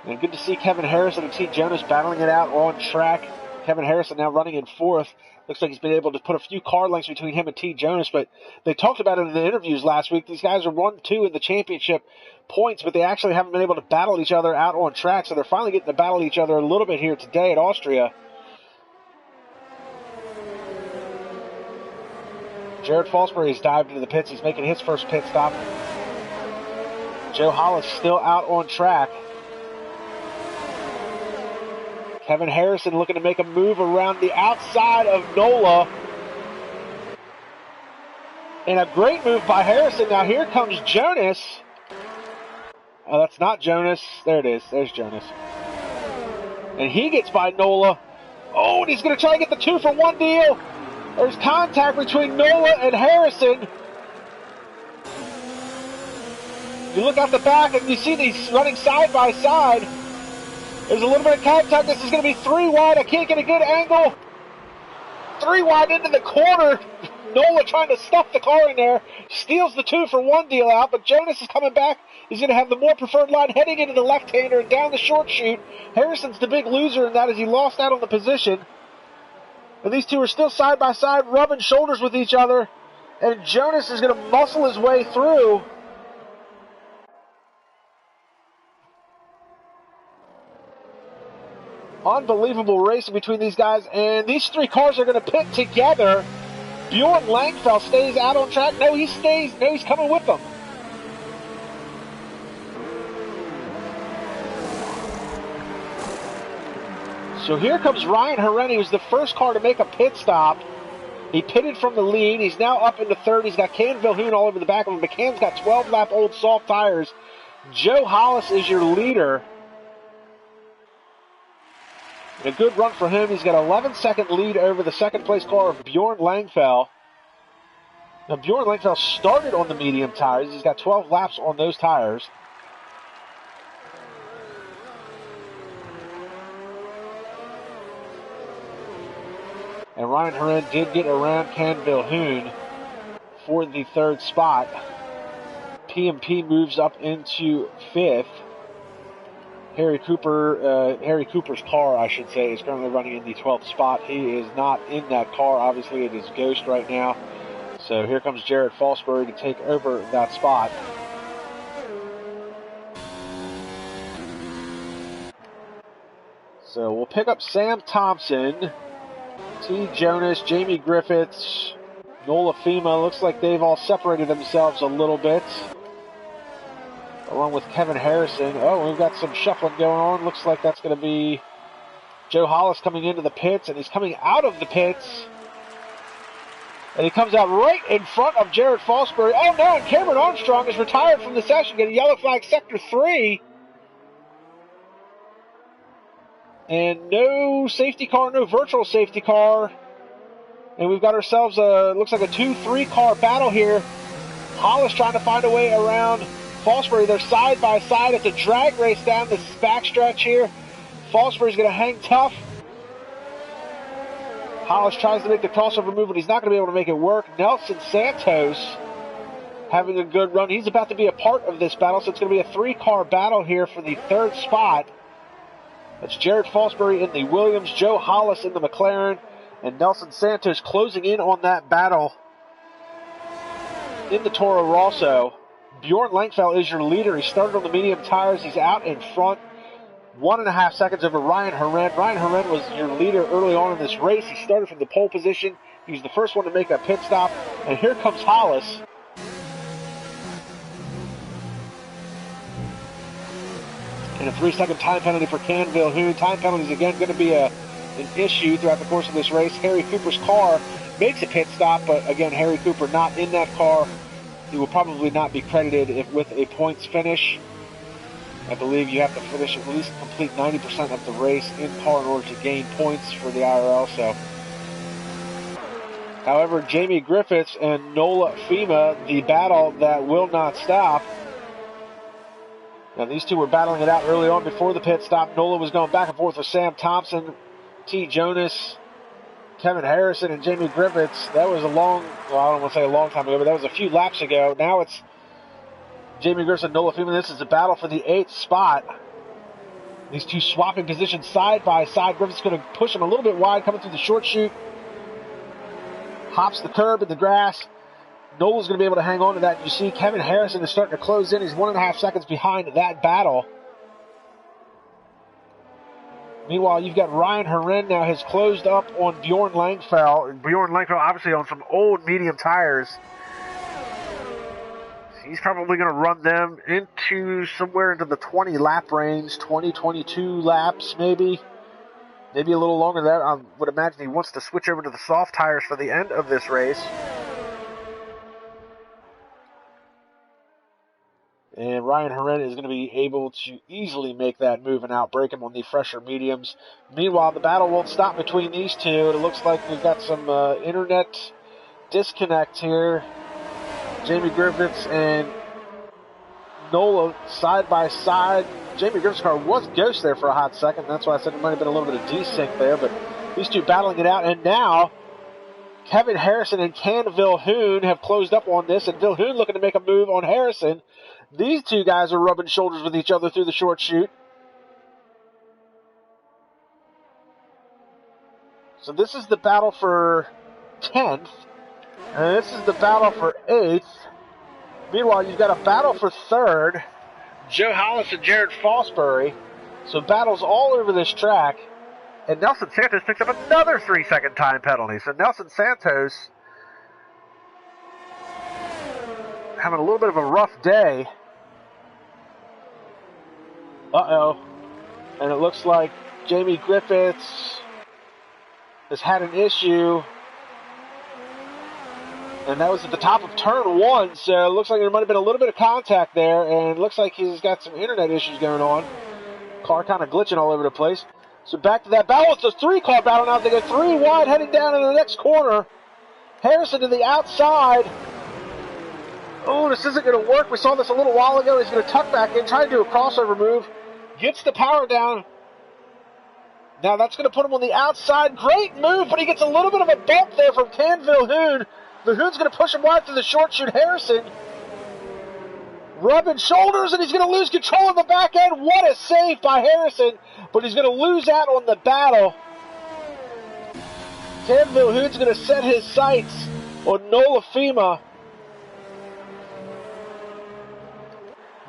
And good to see Kevin Harrison and T. Jonas battling it out on track. Kevin Harrison now running in fourth. Looks like he's been able to put a few car lengths between him and T. Jonas, but they talked about it in the interviews last week. These guys are 1-2 in the championship points, but they actually haven't been able to battle each other out on track, so they're finally getting to battle each other a little bit here today at Austria. Jared Fosbury has dived into the pits. He's making his first pit stop. Joe Hollis still out on track. Kevin Harrison looking to make a move around the outside of NOLA. And a great move by Harrison. Now here comes Jonas. Oh, that's not Jonas. There it is. There's Jonas. And he gets by NOLA. Oh, and he's going to try to get the 2-for-1 deal. There's contact between NOLA and Harrison. You look out the back and you see these running side by side. There's a little bit of contact. This is going to be 3 wide. I can't get a good angle. 3 wide into the corner. NOLA trying to stuff the car in there. Steals the 2-for-1 deal out, but Jonas is coming back. He's going to have the more preferred line heading into the left-hander and down the short chute. Harrison's the big loser in that as he lost out on the position. And these two are still side by side, rubbing shoulders with each other. And Jonas is going to muscle his way through. Unbelievable racing between these guys, and these 3 cars are going to pit together. Bjorn Langfeld stays out on track. No, he stays. No, he's coming with them. So here comes Ryan Herrera. He was the first car to make a pit stop. He pitted from the lead. He's now up into third. He's got Ken Vilhoen all over the back of him. McCann's got 12-lap old soft tires. Joe Hollis is your leader. A good run for him. He's got an 11-second lead over the second-place car of Bjorn Langfeld. Now, Bjorn Langfeld started on the medium tires. He's got 12 laps on those tires. And Ryan Herrera did get around Ken Vilhoen for the 3rd spot. P&P moves up into 5th. Harry Cooper's car, I should say, is currently running in the 12th spot. He is not in that car. Obviously, it is Ghost right now. So here comes Jared Fosbury to take over that spot. So we'll pick up Sam Thompson, T. Jonas, Jamie Griffiths, Nola Fema. Looks like they've all separated themselves a little bit, along with Kevin Harrison. Oh, we've got some shuffling going on. Looks like that's going to be Joe Hollis coming into the pits, and he's coming out of the pits. And he comes out right in front of Jared Fosbury. Oh, no, and Cameron Armstrong is retired from the session. Get a yellow flag, Sector 3. And no safety car, no virtual safety car. And we've got ourselves looks like a 2-3 car battle here. Hollis trying to find a way around Fosbury. They're side by side. It's a drag race down this backstretch here. Fosbury's going to hang tough. Hollis tries to make the crossover move, but he's not going to be able to make it work. Nelson Santos having a good run. He's about to be a part of this battle, so it's going to be a 3-car battle here for the 3rd spot. That's Jared Fosbury in the Williams, Joe Hollis in the McLaren, and Nelson Santos closing in on that battle in the Toro Rosso. Bjorn Langfeld is your leader. He started on the medium tires. He's out in front, 1.5 seconds over Ryan Herrera. Ryan Herrera was your leader early on in this race. He started from the pole position. He was the first one to make a pit stop. And here comes Hollis. And a 3-second time penalty for Ken Vilhoen. Time penalties again going to be an issue throughout the course of this race. Harry Cooper's car makes a pit stop, but again, Harry Cooper not in that car. He will probably not be credited with a points finish. I believe you have to finish at least complete 90% of the race in car in order to gain points for the IRL. So However, Jamie Griffiths and Nola Fema, the battle that will not stop. Now, these two were battling it out early on before the pit stop. Nola was going back and forth with Sam Thompson, T. Jonas, Kevin Harrison, and Jamie Griffiths. That was I don't want to say a long time ago, but that was a few laps ago. Now it's Jamie Griffiths and Nola Fema. This is a battle for the 8th spot. These two swapping positions side by side. Griffiths going to push him a little bit wide coming through the short chute. Hops the curb in the grass. Nola's going to be able to hang on to that. You see Kevin Harrison is starting to close in. He's 1.5 seconds behind that battle. Meanwhile, you've got Ryan Herren now has closed up on Bjorn Langfell. Bjorn Langfell obviously on some old medium tires. He's probably going to run them into somewhere into the 20 lap range, 20, 22 laps maybe. Maybe a little longer than that. I would imagine he wants to switch over to the soft tires for the end of this race. And Ryan Herren is going to be able to easily make that move and outbreak him on the fresher mediums. Meanwhile, the battle won't stop between these two. It looks like we've got some internet disconnect here. Jamie Griffiths and Nola side by side. Jamie Griffiths' car was ghost there for a hot second. That's why I said there might have been a little bit of desync there. But these two battling it out. And now Kevin Harrison and Ken Vilhoon have closed up on this. And Vilhoon looking to make a move on Harrison. These two guys are rubbing shoulders with each other through the short chute. So this is the battle for 10th. And this is the battle for 8th. Meanwhile, you've got a battle for 3rd. Joe Hollis and Jared Fosbury. So battles all over this track. And Nelson Santos picks up another 3-second time penalty. So Nelson Santos having a little bit of a rough day. Uh-oh. And it looks like Jamie Griffiths has had an issue. And that was at the top of turn 1, so it looks like there might have been a little bit of contact there, and it looks like he's got some internet issues going on. Car kind of glitching all over the place. So back to that battle. It's a 3-car battle now. They go 3 wide heading down into the next corner. Harrison to the outside. Oh, this isn't going to work. We saw this a little while ago. He's going to tuck back in, try to do a crossover move. Gets the power down. Now that's going to put him on the outside. Great move, but he gets a little bit of a bump there from Ken Vilhoon. Vilhoon's going to push him wide through the short chute. Harrison rubbing shoulders, and he's going to lose control in the back end. What a save by Harrison, but he's going to lose out on the battle. Ken Vilhoon's going to set his sights on Nola Fema.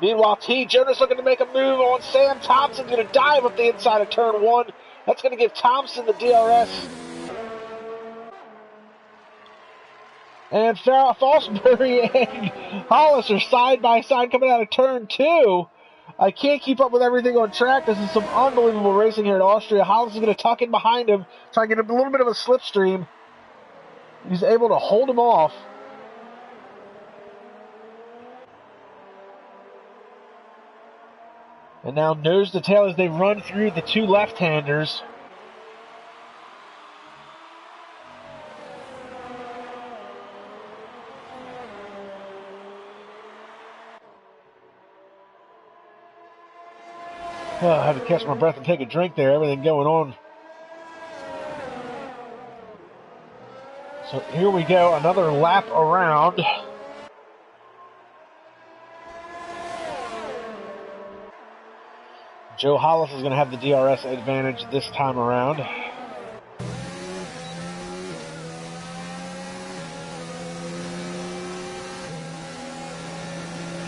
Meanwhile, T. Jonas looking to make a move on Sam Thompson. Going to dive up the inside of turn 1. That's going to give Thompson the DRS. And Fosbury and Hollis are side by side coming out of turn 2. I can't keep up with everything on track. This is some unbelievable racing here in Austria. Hollis is going to tuck in behind him, try to get a little bit of a slipstream. He's able to hold him off. And now nose to tail as they run through the two left-handers. Oh, I had to catch my breath and take a drink there. Everything going on. So here we go. Another lap around. Joe Hollis is going to have the DRS advantage this time around.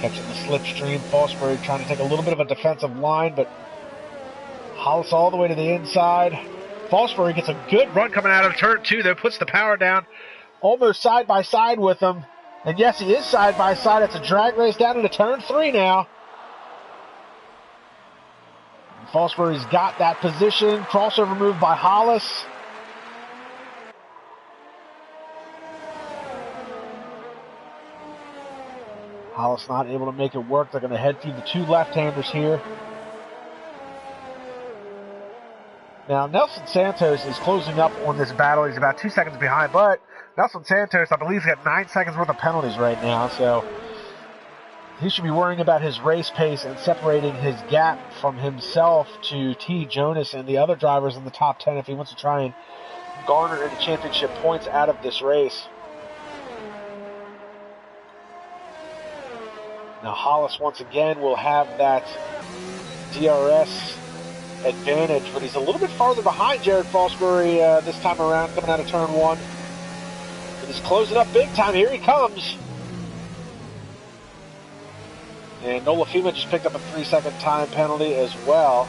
Catching the slipstream. Fosbury trying to take a little bit of a defensive line, but Hollis all the way to the inside. Fosbury gets a good run coming out of turn 2, though, puts the power down almost side by side with him. And yes, he is side by side. It's a drag race down into turn 3 now. Fosbury's got that position. Crossover move by Hollis. Hollis not able to make it work. They're going to head through the two left-handers here. Now, Nelson Santos is closing up on this battle. He's about 2 seconds behind, but Nelson Santos, I believe, has got 9 seconds worth of penalties right now, so he should be worrying about his race pace and separating his gap from himself to T. Jonas and the other drivers in the top 10 if he wants to try and garner any championship points out of this race. Now, Hollis, once again, will have that DRS advantage, but he's a little bit farther behind Jared Fosbury this time around, coming out of turn 1. But he's closing up big time. Here he comes. And Nolafima just picked up a 3-second time penalty as well.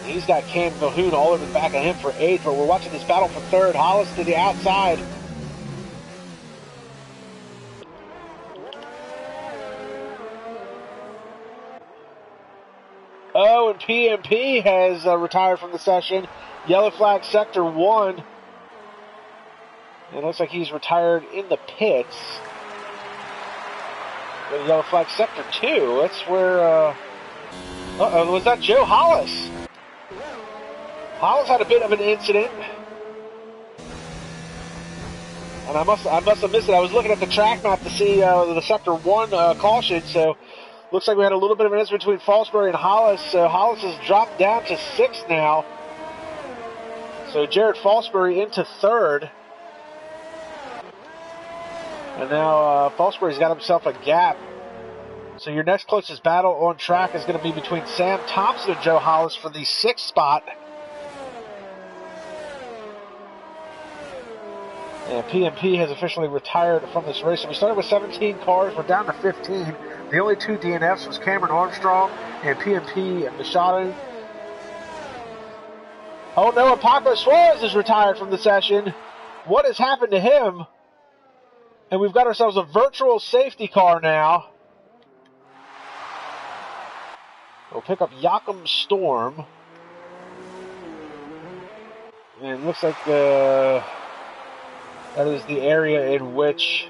He's got Cam Vilhoun all over the back of him for 8th, but we're watching this battle for 3rd. Hollis to the outside. Oh, and PMP has retired from the session. Yellow flag sector 1. It looks like he's retired in the pits. Yellow flag sector 2. That's where, was that Joe Hollis? Hollis had a bit of an incident. And I must have missed it. I was looking at the track map to see the sector 1 caution, so looks like we had a little bit of an incident between Fosbury and Hollis. So Hollis has dropped down to 6th now. So Jared Fosbury into 3rd. And now Fosbury's got himself a gap. So your next closest battle on track is going to be between Sam Thompson and Joe Hollis for the 6th spot. And PMP has officially retired from this race. So we started with 17 cars. We're down to 15. The only 2 DNFs was Cameron Armstrong and PMP and Machado. Oh no, and Paco Suarez is retired from the session. What has happened to him? And we've got ourselves a virtual safety car now. We'll pick up Joachim Storm. And it looks like that is the area in which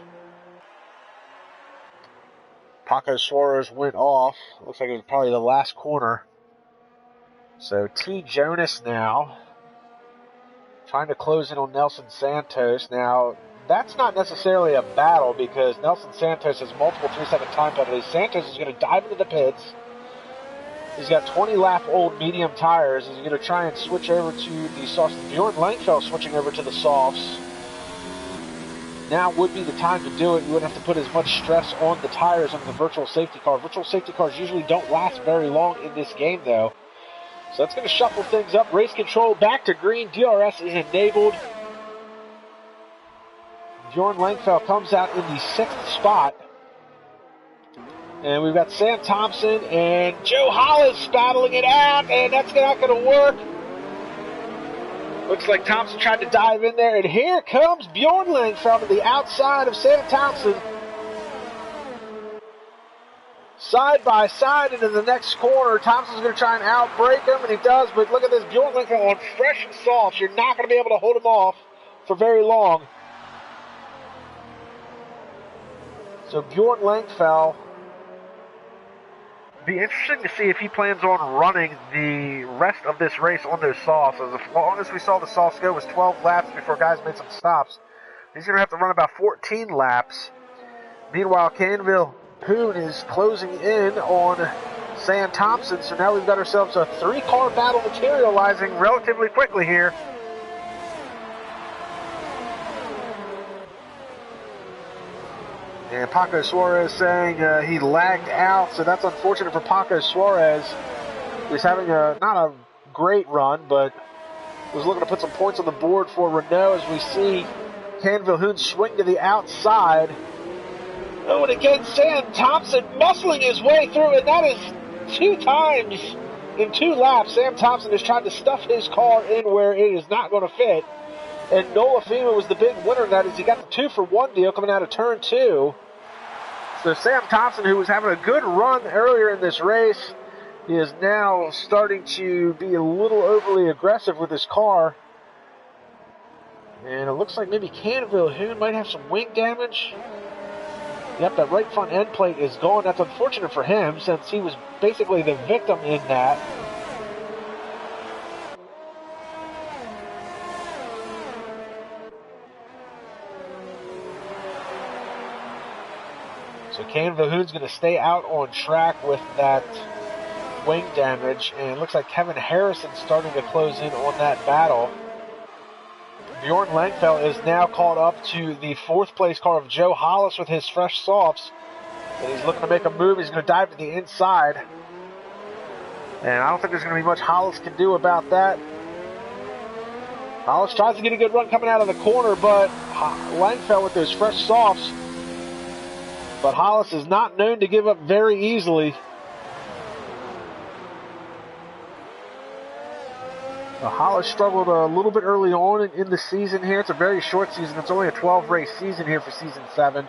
Paco Suarez went off. Looks like it was probably the last corner. So T. Jonas now trying to close in on Nelson Santos. Now, that's not necessarily a battle because Nelson Santos has multiple 3-second time penalties. Santos is going to dive into the pits. He's got 20-lap-old medium tires. He's going to try and switch over to the softs. Bjorn Langfeld switching over to the softs. Now would be the time to do it. You wouldn't have to put as much stress on the tires on the virtual safety car. Virtual safety cars usually don't last very long in this game, though. So that's going to shuffle things up. Race control back to green. DRS is enabled. Bjorn Langfeld comes out in the 6th spot. And we've got Sam Thompson and Joe Hollis battling it out, and that's not going to work. Looks like Thompson tried to dive in there, and here comes Bjorn Langfeld to the outside of Sam Thompson. Side by side into the next corner. Thompson's going to try and outbrake him, and he does, but look at this. Bjorn Langfeld on fresh softs. You're not going to be able to hold him off for very long. So Bjorn Langfeld, be interesting to see if he plans on running the rest of this race on those softs. As long as we saw the softs go was 12 laps before guys made some stops. He's going to have to run about 14 laps. Meanwhile, Canville Poon is closing in on Sam Thompson. So now we've got ourselves a 3-car battle materializing relatively quickly here. And Paco Suarez saying he lagged out, so that's unfortunate for Paco Suarez. He's having not a great run, but was looking to put some points on the board for Renault as we see Ken Vilhoun swing to the outside. Oh, and again, Sam Thompson muscling his way through, and that is 2 times in 2 laps. Sam Thompson is trying to stuff his car in where it is not going to fit. And Nola Fema was the big winner of that as he got the 2-for-1 deal coming out of turn 2. So Sam Thompson, who was having a good run earlier in this race, he is now starting to be a little overly aggressive with his car. And it looks like maybe Canville Hoon might have some wing damage. Yep, that right front end plate is gone. That's unfortunate for him since he was basically the victim in that. So Ken Vilhoen's going to stay out on track with that wing damage, and it looks like Kevin Harrison's starting to close in on that battle. Bjorn Langfeld is now caught up to the 4th place car of Joe Hollis with his fresh softs. And he's looking to make a move. He's going to dive to the inside. And I don't think there's going to be much Hollis can do about that. Hollis tries to get a good run coming out of the corner, but Langfeld with those fresh softs. But Hollis is not known to give up very easily. Hollis struggled a little bit early on in the season here. It's a very short season. It's only a 12-race season here for Season 7.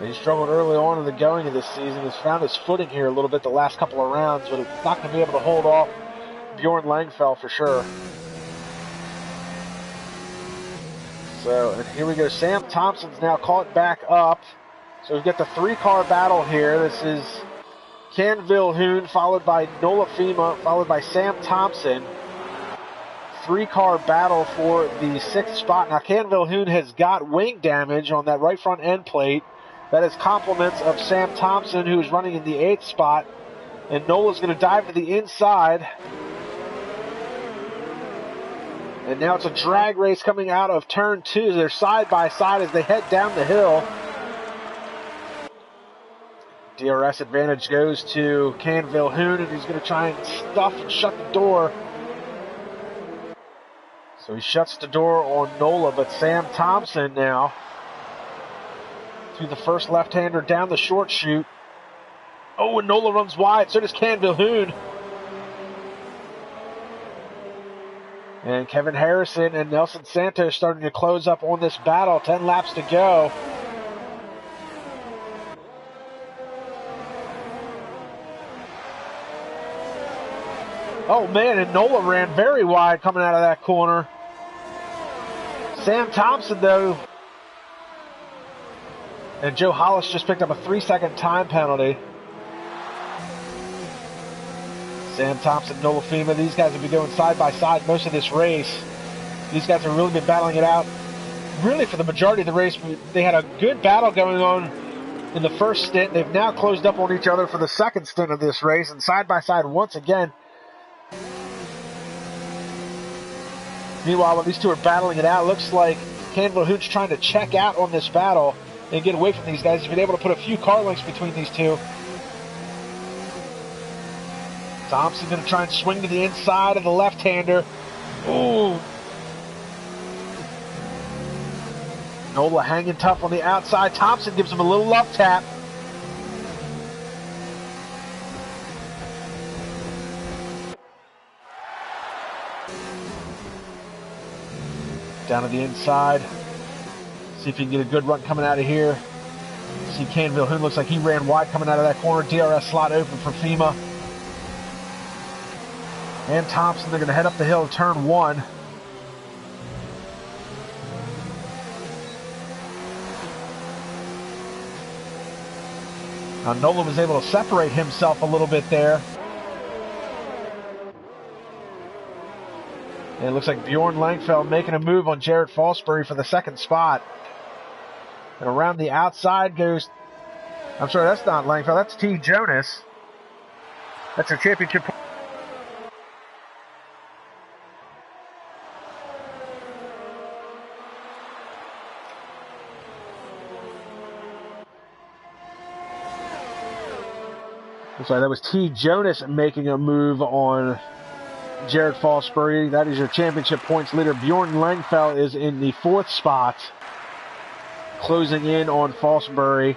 He struggled early on in the going of this season. He's found his footing here a little bit the last couple of rounds, but it's not going to be able to hold off Bjorn Langfeld for sure. So, and here we go. Sam Thompson's now caught back up. So we've got the 3-car battle here. This is Ken Vilhoen, followed by Nola Fima, followed by Sam Thompson. 3-car battle for the 6th spot. Now, Ken Vilhoen has got wing damage on that right front end plate. That is compliments of Sam Thompson, who is running in the 8th spot. And Nola's going to dive to the inside. And now it's a drag race coming out of turn 2. They're side by side as they head down the hill. DRS advantage goes to Ken Vilhoen, and he's going to try and stuff and shut the door. So he shuts the door on Nola, but Sam Thompson now through the first left-hander down the short chute. Oh, and Nola runs wide. So does Ken Vilhoen. And Kevin Harrison and Nelson Santos starting to close up on this battle. 10 laps to go. Oh, man, and Nola ran very wide coming out of that corner. Sam Thompson, though, and Joe Hollis just picked up a 3-second time penalty. Sam Thompson, Nola Fima, these guys have been going side by side most of this race. These guys have really been battling it out. Really, for the majority of the race, they had a good battle going on in the first stint. They've now closed up on each other for the second stint of this race, and side by side once again. Meanwhile, when these two are battling it out, looks like Ken Vilhoen's trying to check out on this battle and get away from these guys. He's been able to put a few car lengths between these two. Thompson going to try and swing to the inside of the left-hander. Ooh. Nola hanging tough on the outside. Thompson gives him a little love tap. Down to the inside. See if he can get a good run coming out of here. See Ken Vilhoen looks like he ran wide coming out of that corner. DRS slot open for Fima. And Thompson, they're going to head up the hill, turn 1. Now Nola was able to separate himself a little bit there. And it looks like Bjorn Langfeld making a move on Jared Fosbury for the 2nd spot. And around the outside goes, I'm sorry, that's not Langfeld, that's T. Jonas. That's a championship. Sorry, that was T. Jonas making a move on Jared Fosbury. That is your championship points leader. Bjorn Langfeld is in the 4th spot, closing in on Fosbury.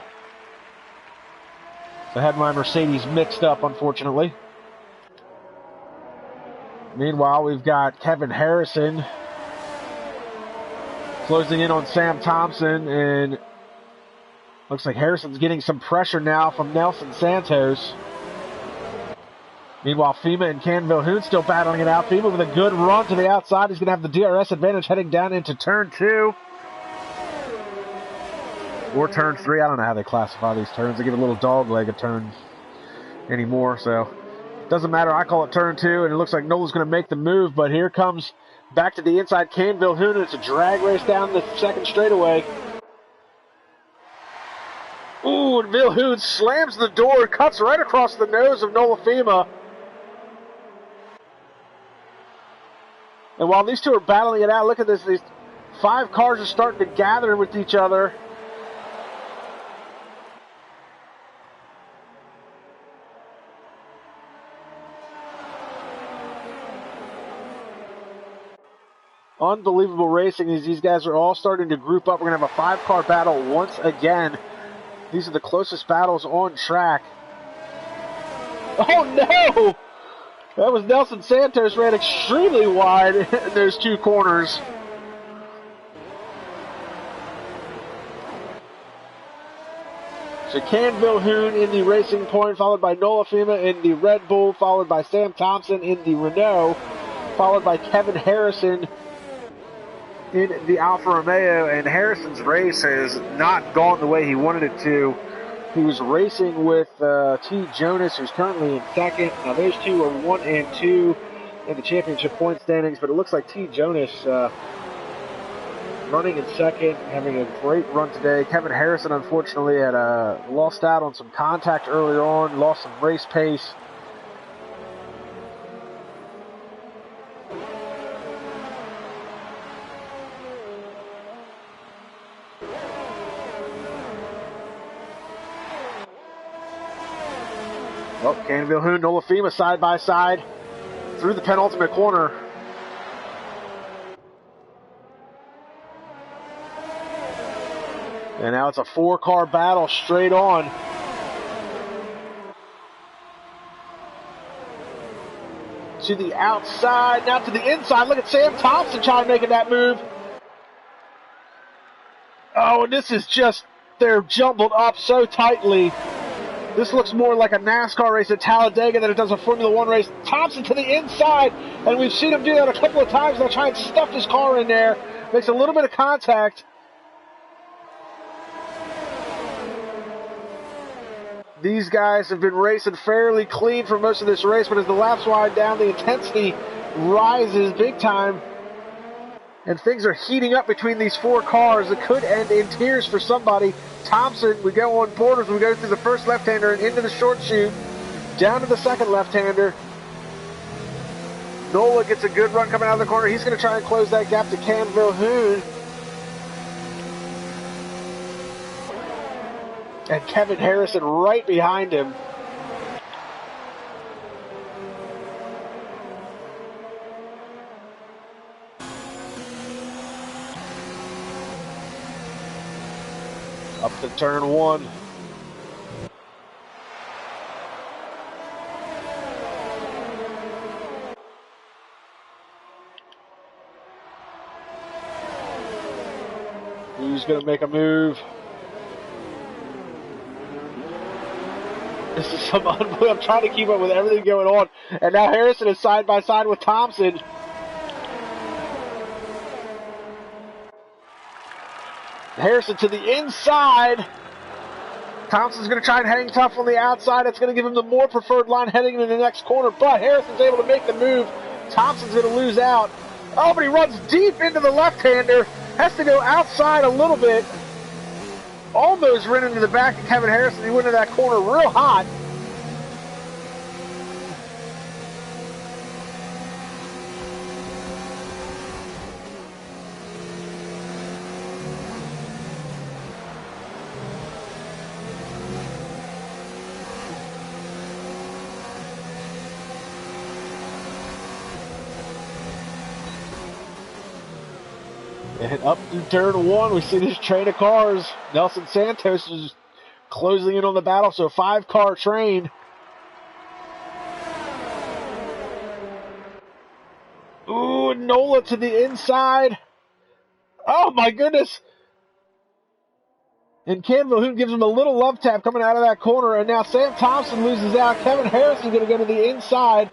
The headline Mercedes mixed up, unfortunately. Meanwhile, we've got Kevin Harrison closing in on Sam Thompson, and looks like Harrison's getting some pressure now from Nelson Santos. Meanwhile, Fima and Ken Vilhoen still battling it out. Fima with a good run to the outside. He's going to have the DRS advantage heading down into turn 2. or turn 3. I don't know how they classify these turns. They give a little dog leg a turn anymore, so doesn't matter. I call it turn 2, and it looks like Nola's going to make the move, but here comes back to the inside Canville Hoon, and it's a drag race down the second straightaway. Ooh, and Vilhoon slams the door, cuts right across the nose of Nola Fema. And while these two are battling it out, look at this. These 5 cars are starting to gather with each other. Unbelievable racing as these guys are all starting to group up. We're going to have a 5-car battle once again. These are the closest battles on track. Oh no! That was Nelson Santos, ran extremely wide in those 2 corners. So Canville Hoon in the Racing Point, followed by Nola Fema in the Red Bull, followed by Sam Thompson in the Renault, followed by Kevin Harrison in the Alfa Romeo, and Harrison's race has not gone the way he wanted it to. He was racing with T. Jonas, who's currently in second. Now those two are 1 and 2 in the championship point standings, but it looks like T. Jonas running in second, having a great run today. Kevin Harrison, unfortunately, had lost out on some contact earlier on, lost some race pace. Well, Canville Hoon, Nola Fema side by side through the penultimate corner. And now it's a 4-car battle straight on. To the outside, now to the inside. Look at Sam Thompson trying to make that move. Oh, and this is just, they're jumbled up so tightly. This looks more like a NASCAR race at Talladega than it does a Formula One race. Thompson to the inside, and we've seen him do that a couple of times. They'll try and stuff his car in there. Makes a little bit of contact. These guys have been racing fairly clean for most of this race, but as the laps wind down, the intensity rises big time. And things are heating up between these 4 cars that could end in tears for somebody. Thompson, we go on borders, we go through the first left-hander and into the short chute, down to the second left-hander. Nola gets a good run coming out of the corner. He's going to try and close that gap to Canville Hoon. And Kevin Harrison right behind him. Up to turn 1. Who's going to make a move? This is some unbelievable. I'm trying to keep up with everything going on. And now Harrison is side by side with Thompson. Harrison to the inside. Thompson's going to try and hang tough on the outside. It's going to give him the more preferred line heading into the next corner, but Harrison's able to make the move. Thompson's going to lose out. Oh, but he runs deep into the left-hander. Has to go outside a little bit. Almost ran into the back of Kevin Harrison. He went into that corner real hot. And up through turn 1, we see this train of cars. Nelson Santos is closing in on the battle, so a 5-car train. Ooh, Nola to the inside. Oh my goodness. And Canville Hoon gives him a little love tap coming out of that corner, and now Sam Thompson loses out. Kevin Harrison's going to go to the inside.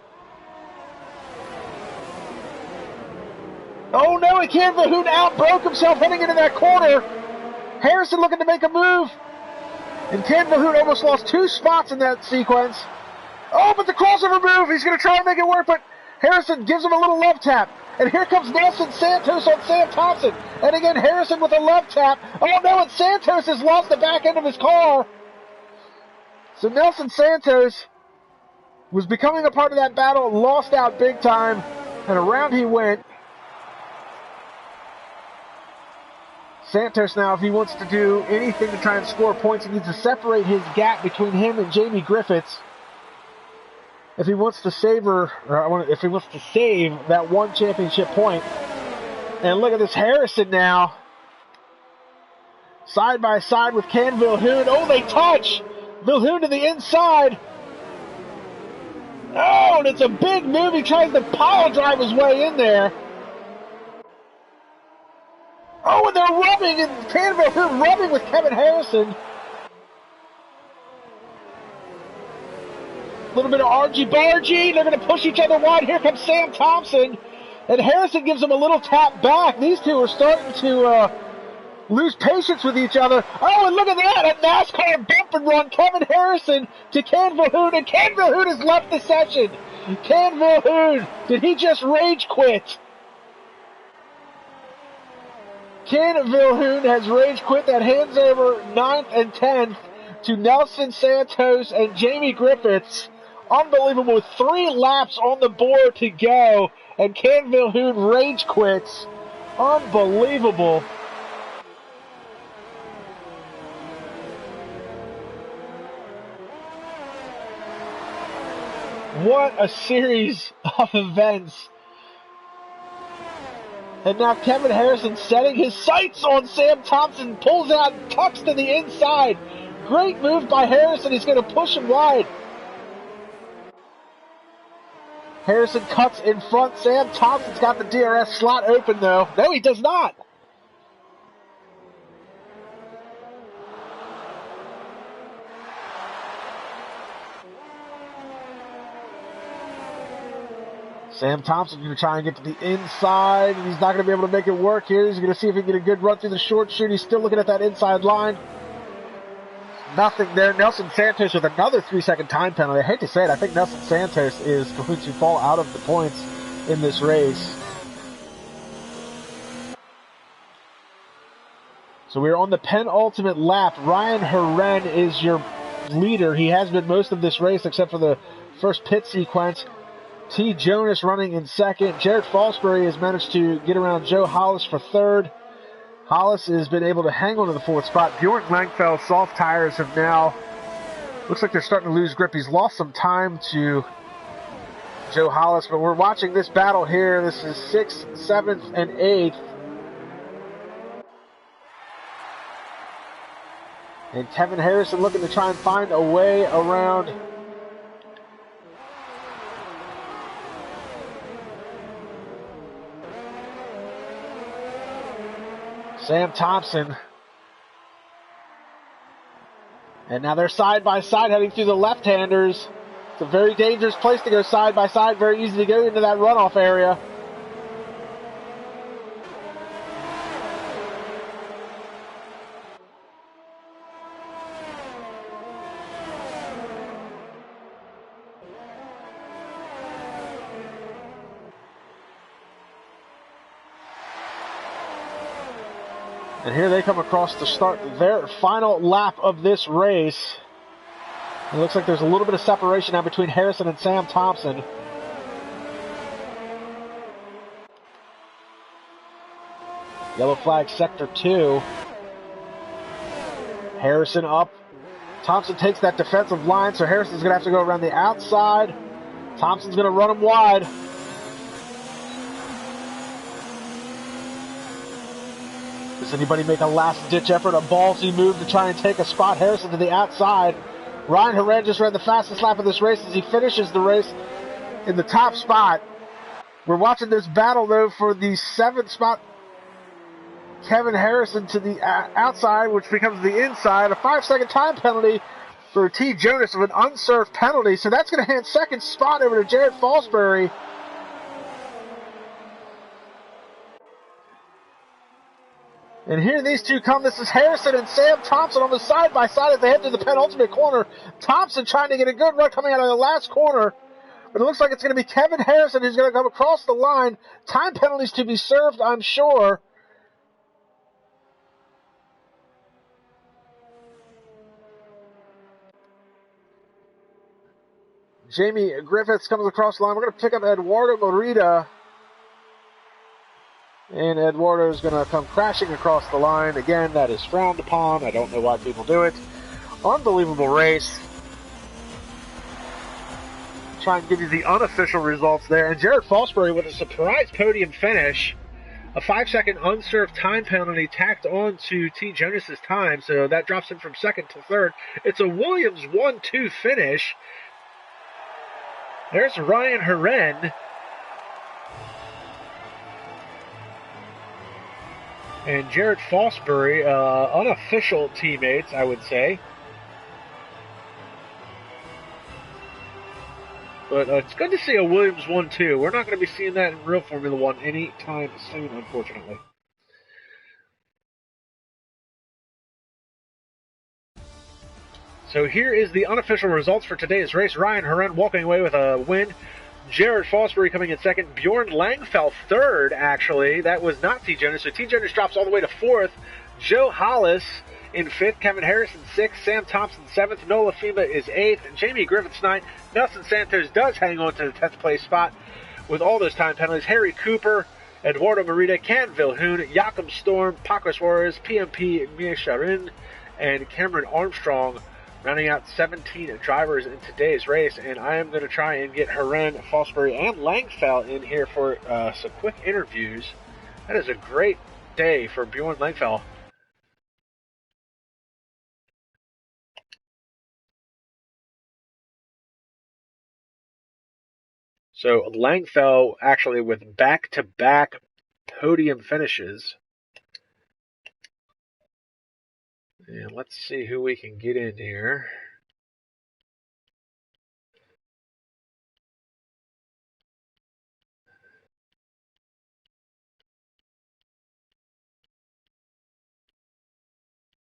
Oh no, and Canville Hoon outbroke himself heading into that corner. Harrison looking to make a move. And Ken Vahoon almost lost 2 spots in that sequence. Oh, but the crossover move. He's going to try and make it work, but Harrison gives him a little love tap. And here comes Nelson Santos on Sam Thompson. And again, Harrison with a love tap. Oh, no, and Santos has lost the back end of his car. So Nelson Santos was becoming a part of that battle, lost out big time, and around he went. Santos now, if he wants to do anything to try and score points, he needs to separate his gap between him and Jamie Griffiths. If he wants to if he wants to save that 1 championship point. And look at this Harrison now. Side by side with Ken Vilhoon. Oh, they touch! Vilhoon to the inside. Oh, and it's a big move. He tries to pile drive his way in there. Oh, and they're rubbing, and Ken Vilhoon rubbing with Kevin Harrison. A little bit of argy-bargy. They're going to push each other wide. Here comes Sam Thompson. And Harrison gives him a little tap back. These two are starting to lose patience with each other. Oh, and look at that. A NASCAR bump and run. Kevin Harrison to Ken Vilhoon. And Ken Vilhoon has left the session. Ken Vilhoon, did he just rage quit? Ken Vilhoon has rage quit. That hands over 9th and 10th to Nelson Santos and Jamie Griffiths. Unbelievable, with 3 laps on the board to go, and Ken Vilhoon rage quits. Unbelievable. What a series of events. And now Kevin Harrison setting his sights on Sam Thompson, pulls out, tucks to the inside. Great move by Harrison. He's going to push him wide. Harrison cuts in front. Sam Thompson's got the DRS slot open, though. No, he does not. Sam Thompson going to try and get to the inside, and he's not going to be able to make it work here. He's going to see if he can get a good run through the short chute. He's still looking at that inside line. Nothing there. Nelson Santos with another 3-second time penalty. I hate to say it, I think Nelson Santos is going to fall out of the points in this race. So we're on the penultimate lap. Ryan Herren is your leader. He has been most of this race except for the first pit sequence. T. Jonas running in second. Jared Fosbury has managed to get around Joe Hollis for third. Hollis has been able to hang on to the 4th spot. Bjorn Langfeld soft tires have now, looks like they're starting to lose grip. He's lost some time to Joe Hollis, but we're watching this battle here. This is 6th, 7th, and 8th. And Kevin Harrison looking to try and find a way around Sam Thompson. And now they're side by side heading through the left-handers. It's a very dangerous place to go side by side. Very easy to go into that runoff area. And here they come across to start their final lap of this race. It looks like there's a little bit of separation now between Harrison and Sam Thompson. Yellow flag sector 2. Harrison up. Thompson takes that defensive line, so Harrison's going to have to go around the outside. Thompson's going to run him wide. Does anybody make a last-ditch effort, a ballsy move to try and take a spot? Harrison to the outside. Ryan Herren just ran the fastest lap of this race as he finishes the race in the top spot. We're watching this battle, though, for the 7th spot. Kevin Harrison to the outside, which becomes the inside. A 5-second time penalty for T. Jonas of an unserved penalty. So that's going to hand 2nd spot over to Jared Fosbury. And here these two come. This is Harrison and Sam Thompson on the side-by-side as they head to the penultimate corner. Thompson trying to get a good run coming out of the last corner. But it looks like it's going to be Kevin Harrison who's going to come across the line. Time penalties to be served, I'm sure. Jamie Griffiths comes across the line. We're going to pick up Eduardo Morita. And Eduardo's going to come crashing across the line. Again, that is frowned upon. I don't know why people do it. Unbelievable race. Try and give you the unofficial results there. And Jared Fosbury with a surprise podium finish. A 5-second unserved time penalty tacked on to T. Jonas's time, so that drops him from second to third. It's a Williams 1-2 finish. There's Ryan Herren. And Jared Fosbury, unofficial teammates, I would say. But it's good to see a Williams 1-2. We're not going to be seeing that in real Formula One anytime soon, unfortunately. So here is the unofficial results for today's race. Ryan Herren walking away with a win. Jared Fosbury coming in second. Bjorn Langfell third, actually. That was not T. Jonas. So T. Jonas drops all the way to fourth. Joe Hollis in fifth. Kevin Harrison sixth. Sam Thompson seventh. Nola Fima is eighth. Jamie Griffiths ninth. Nelson Santos does hang on to the 10th place spot with all those time penalties. Harry Cooper, Eduardo Morita, Can Vilhoon, Joachim Storm, Paco Suarez, PMP Miesharin, and Cameron Armstrong rounding out 17 drivers in today's race. And I am going to try and get Herren, Fosbury, and Langfell in here for some quick interviews. That is a great day for Bjorn Langfell. So Langfell actually with back-to-back podium finishes. And let's see who we can get in here.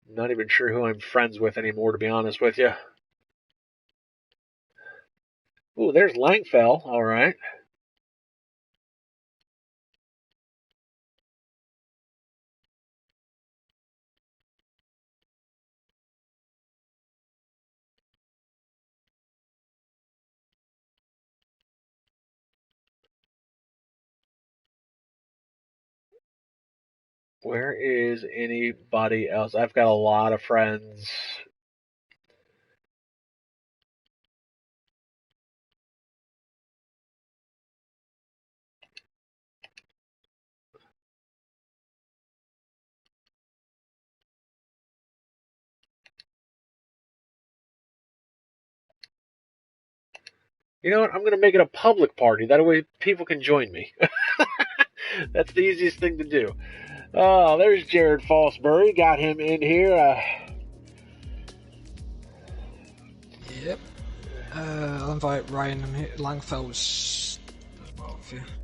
Not even sure who I'm friends with anymore, to be honest with you. Ooh, there's Langfell. All right. Where is anybody else? I've got a lot of friends. You know what? I'm going to make it a public party. That way people can join me. That's the easiest thing to do. Oh, there's Jared Fosbury. Got him in here. Yep. I'll invite Ryan and Langfell's.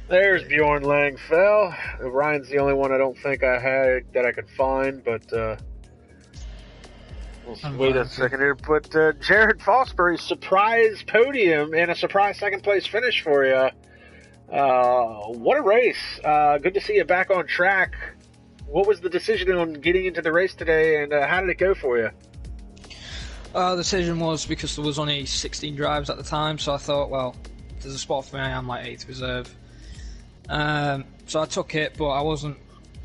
There's Bjorn Langfell. Ryan's the only one I don't think I had that I could find, but we'll wait a second here. But Jared Fosbury's surprise podium and a surprise second place finish for you. What a race. Good to see you back on track. What was the decision on getting into the race today, and how did it go for you? The decision was because there was only 16 drivers at the time, so I thought, well, there's a spot for me. I'm like 8th reserve. So I took it, but I wasn't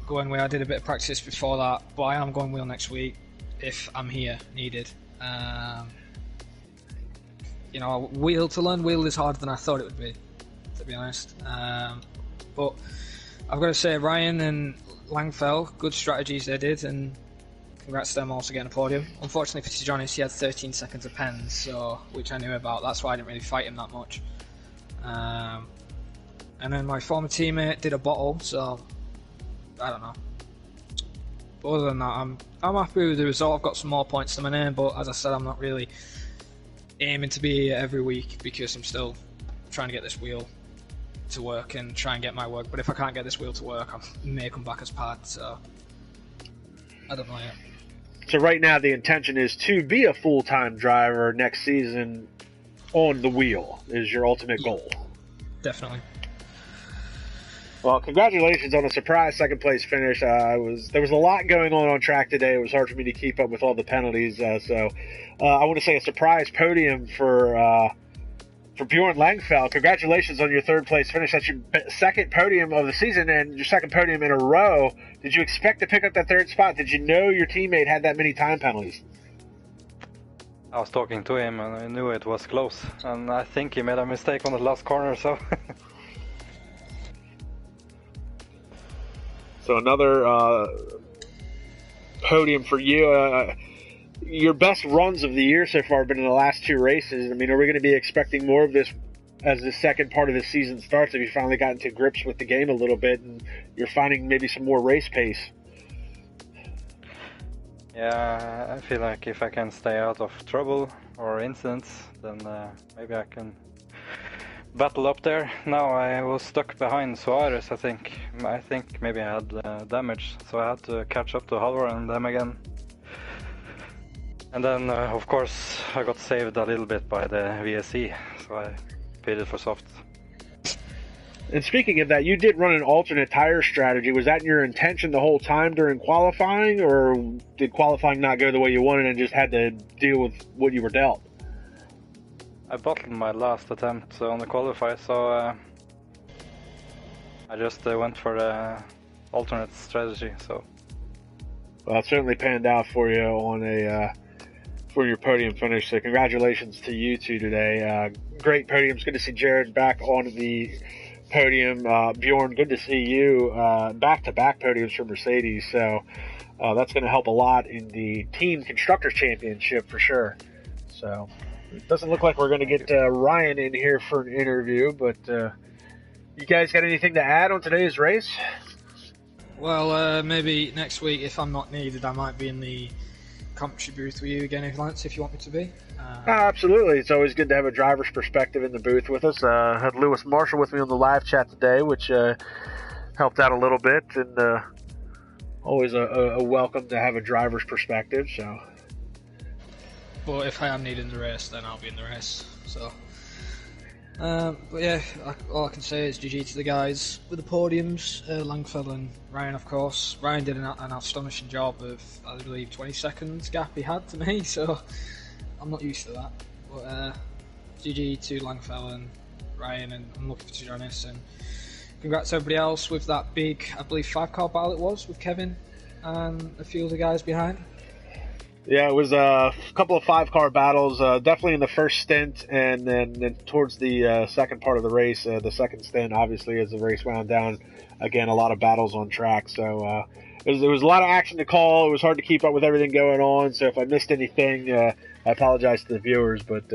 going wheel. I did a bit of practice before that, but I am going wheel next week if I'm here needed. You know, to learn wheel is harder than I thought it would be, to be honest. But I've got to say, Ryan and Langfell, good strategies they did, and congrats to them also getting a podium. Unfortunately for Jonas, he had 13 seconds of pens, so which I knew about. That's why I didn't really fight him that much. And then my former teammate did a bottle, so I don't know. But other than that, I'm happy with the result. I've got some more points to my name, but as I said, I'm not really aiming to be here every week because I'm still trying to get this wheel to work and try and get my work. But if I can't get this wheel to work, I may come back as pad. So I don't know yet. So right now the intention is to be a full-time driver next season on the wheel is your ultimate goal. Definitely. Well, congratulations on a surprise second-place finish. There was a lot going on track today. It was hard for me to keep up with all the penalties. So I want to say a surprise podium for Bjorn Langfeld. Congratulations on your third-place finish. That's your second podium of the season and your second podium in a row. Did you expect to pick up that third spot? Did you know your teammate had that many time penalties? I was talking to him and I knew it was close. And I think he made a mistake on the last corner, so... So another podium for you. Your best runs of the year so far have been in the last two races. I mean, are we going to be expecting more of this as the second part of the season starts? Have you finally gotten to grips with the game a little bit and you're finding maybe some more race pace? Yeah, I feel like if I can stay out of trouble or incidents, then maybe I can battle up there. Now I was stuck behind Suarez, I think. I think maybe I had damage, so I had to catch up to Halvor and them again. And then, of course, I got saved a little bit by the VSC, so I paid it for soft. And speaking of that, you did run an alternate tire strategy. Was that your intention the whole time during qualifying, or did qualifying not go the way you wanted and just had to deal with what you were dealt? I bottled my last attempt on the qualifier, so I just went for the alternate strategy. So, well, it certainly panned out for you on for your podium finish. So, congratulations to you two today. Great podiums. Good to see Jared back on the podium. Bjorn, good to see you back-to-back podiums for Mercedes. So, that's going to help a lot in the Team Constructors Championship for sure. So. It doesn't look like we're going to get Ryan in here for an interview, but you guys got anything to add on today's race? Well, maybe next week, if I'm not needed, I might be in the commentary booth with you again, if you want me to be. Absolutely. It's always good to have a driver's perspective in the booth with us. Had Lewis Marshall with me on the live chat today, which helped out a little bit, and always a welcome to have a driver's perspective. So. But if I am needed in the race, then I'll be in the race. So, but yeah, all I can say is GG to the guys with the podiums, Langfeld and Ryan, of course. Ryan did an astonishing job of, I believe, 20 seconds gap he had to me, so I'm not used to that. But GG to Langfeld and Ryan, and I'm looking for to join us. And congrats to everybody else with that big, I believe, 5-car battle it was with Kevin and a few of the guys behind. Yeah, it was a couple of 5-car battles, definitely in the first stint, and then towards the second part of the race, the second stint, obviously, as the race wound down. Again, a lot of battles on track, so there was a lot of action to call. It was hard to keep up with everything going on, so if I missed anything, I apologize to the viewers, but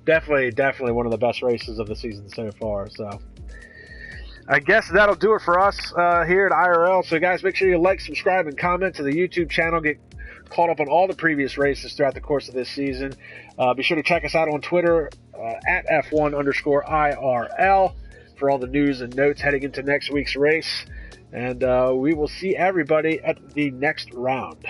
definitely one of the best races of the season so far. So I guess that'll do it for us here at IRL. So guys, make sure you like, subscribe, and comment to the YouTube channel. Get caught up on all the previous races throughout the course of this season. Be sure to check us out on Twitter at F1_IRL for all the news and notes heading into next week's race. And we will see everybody at the next round.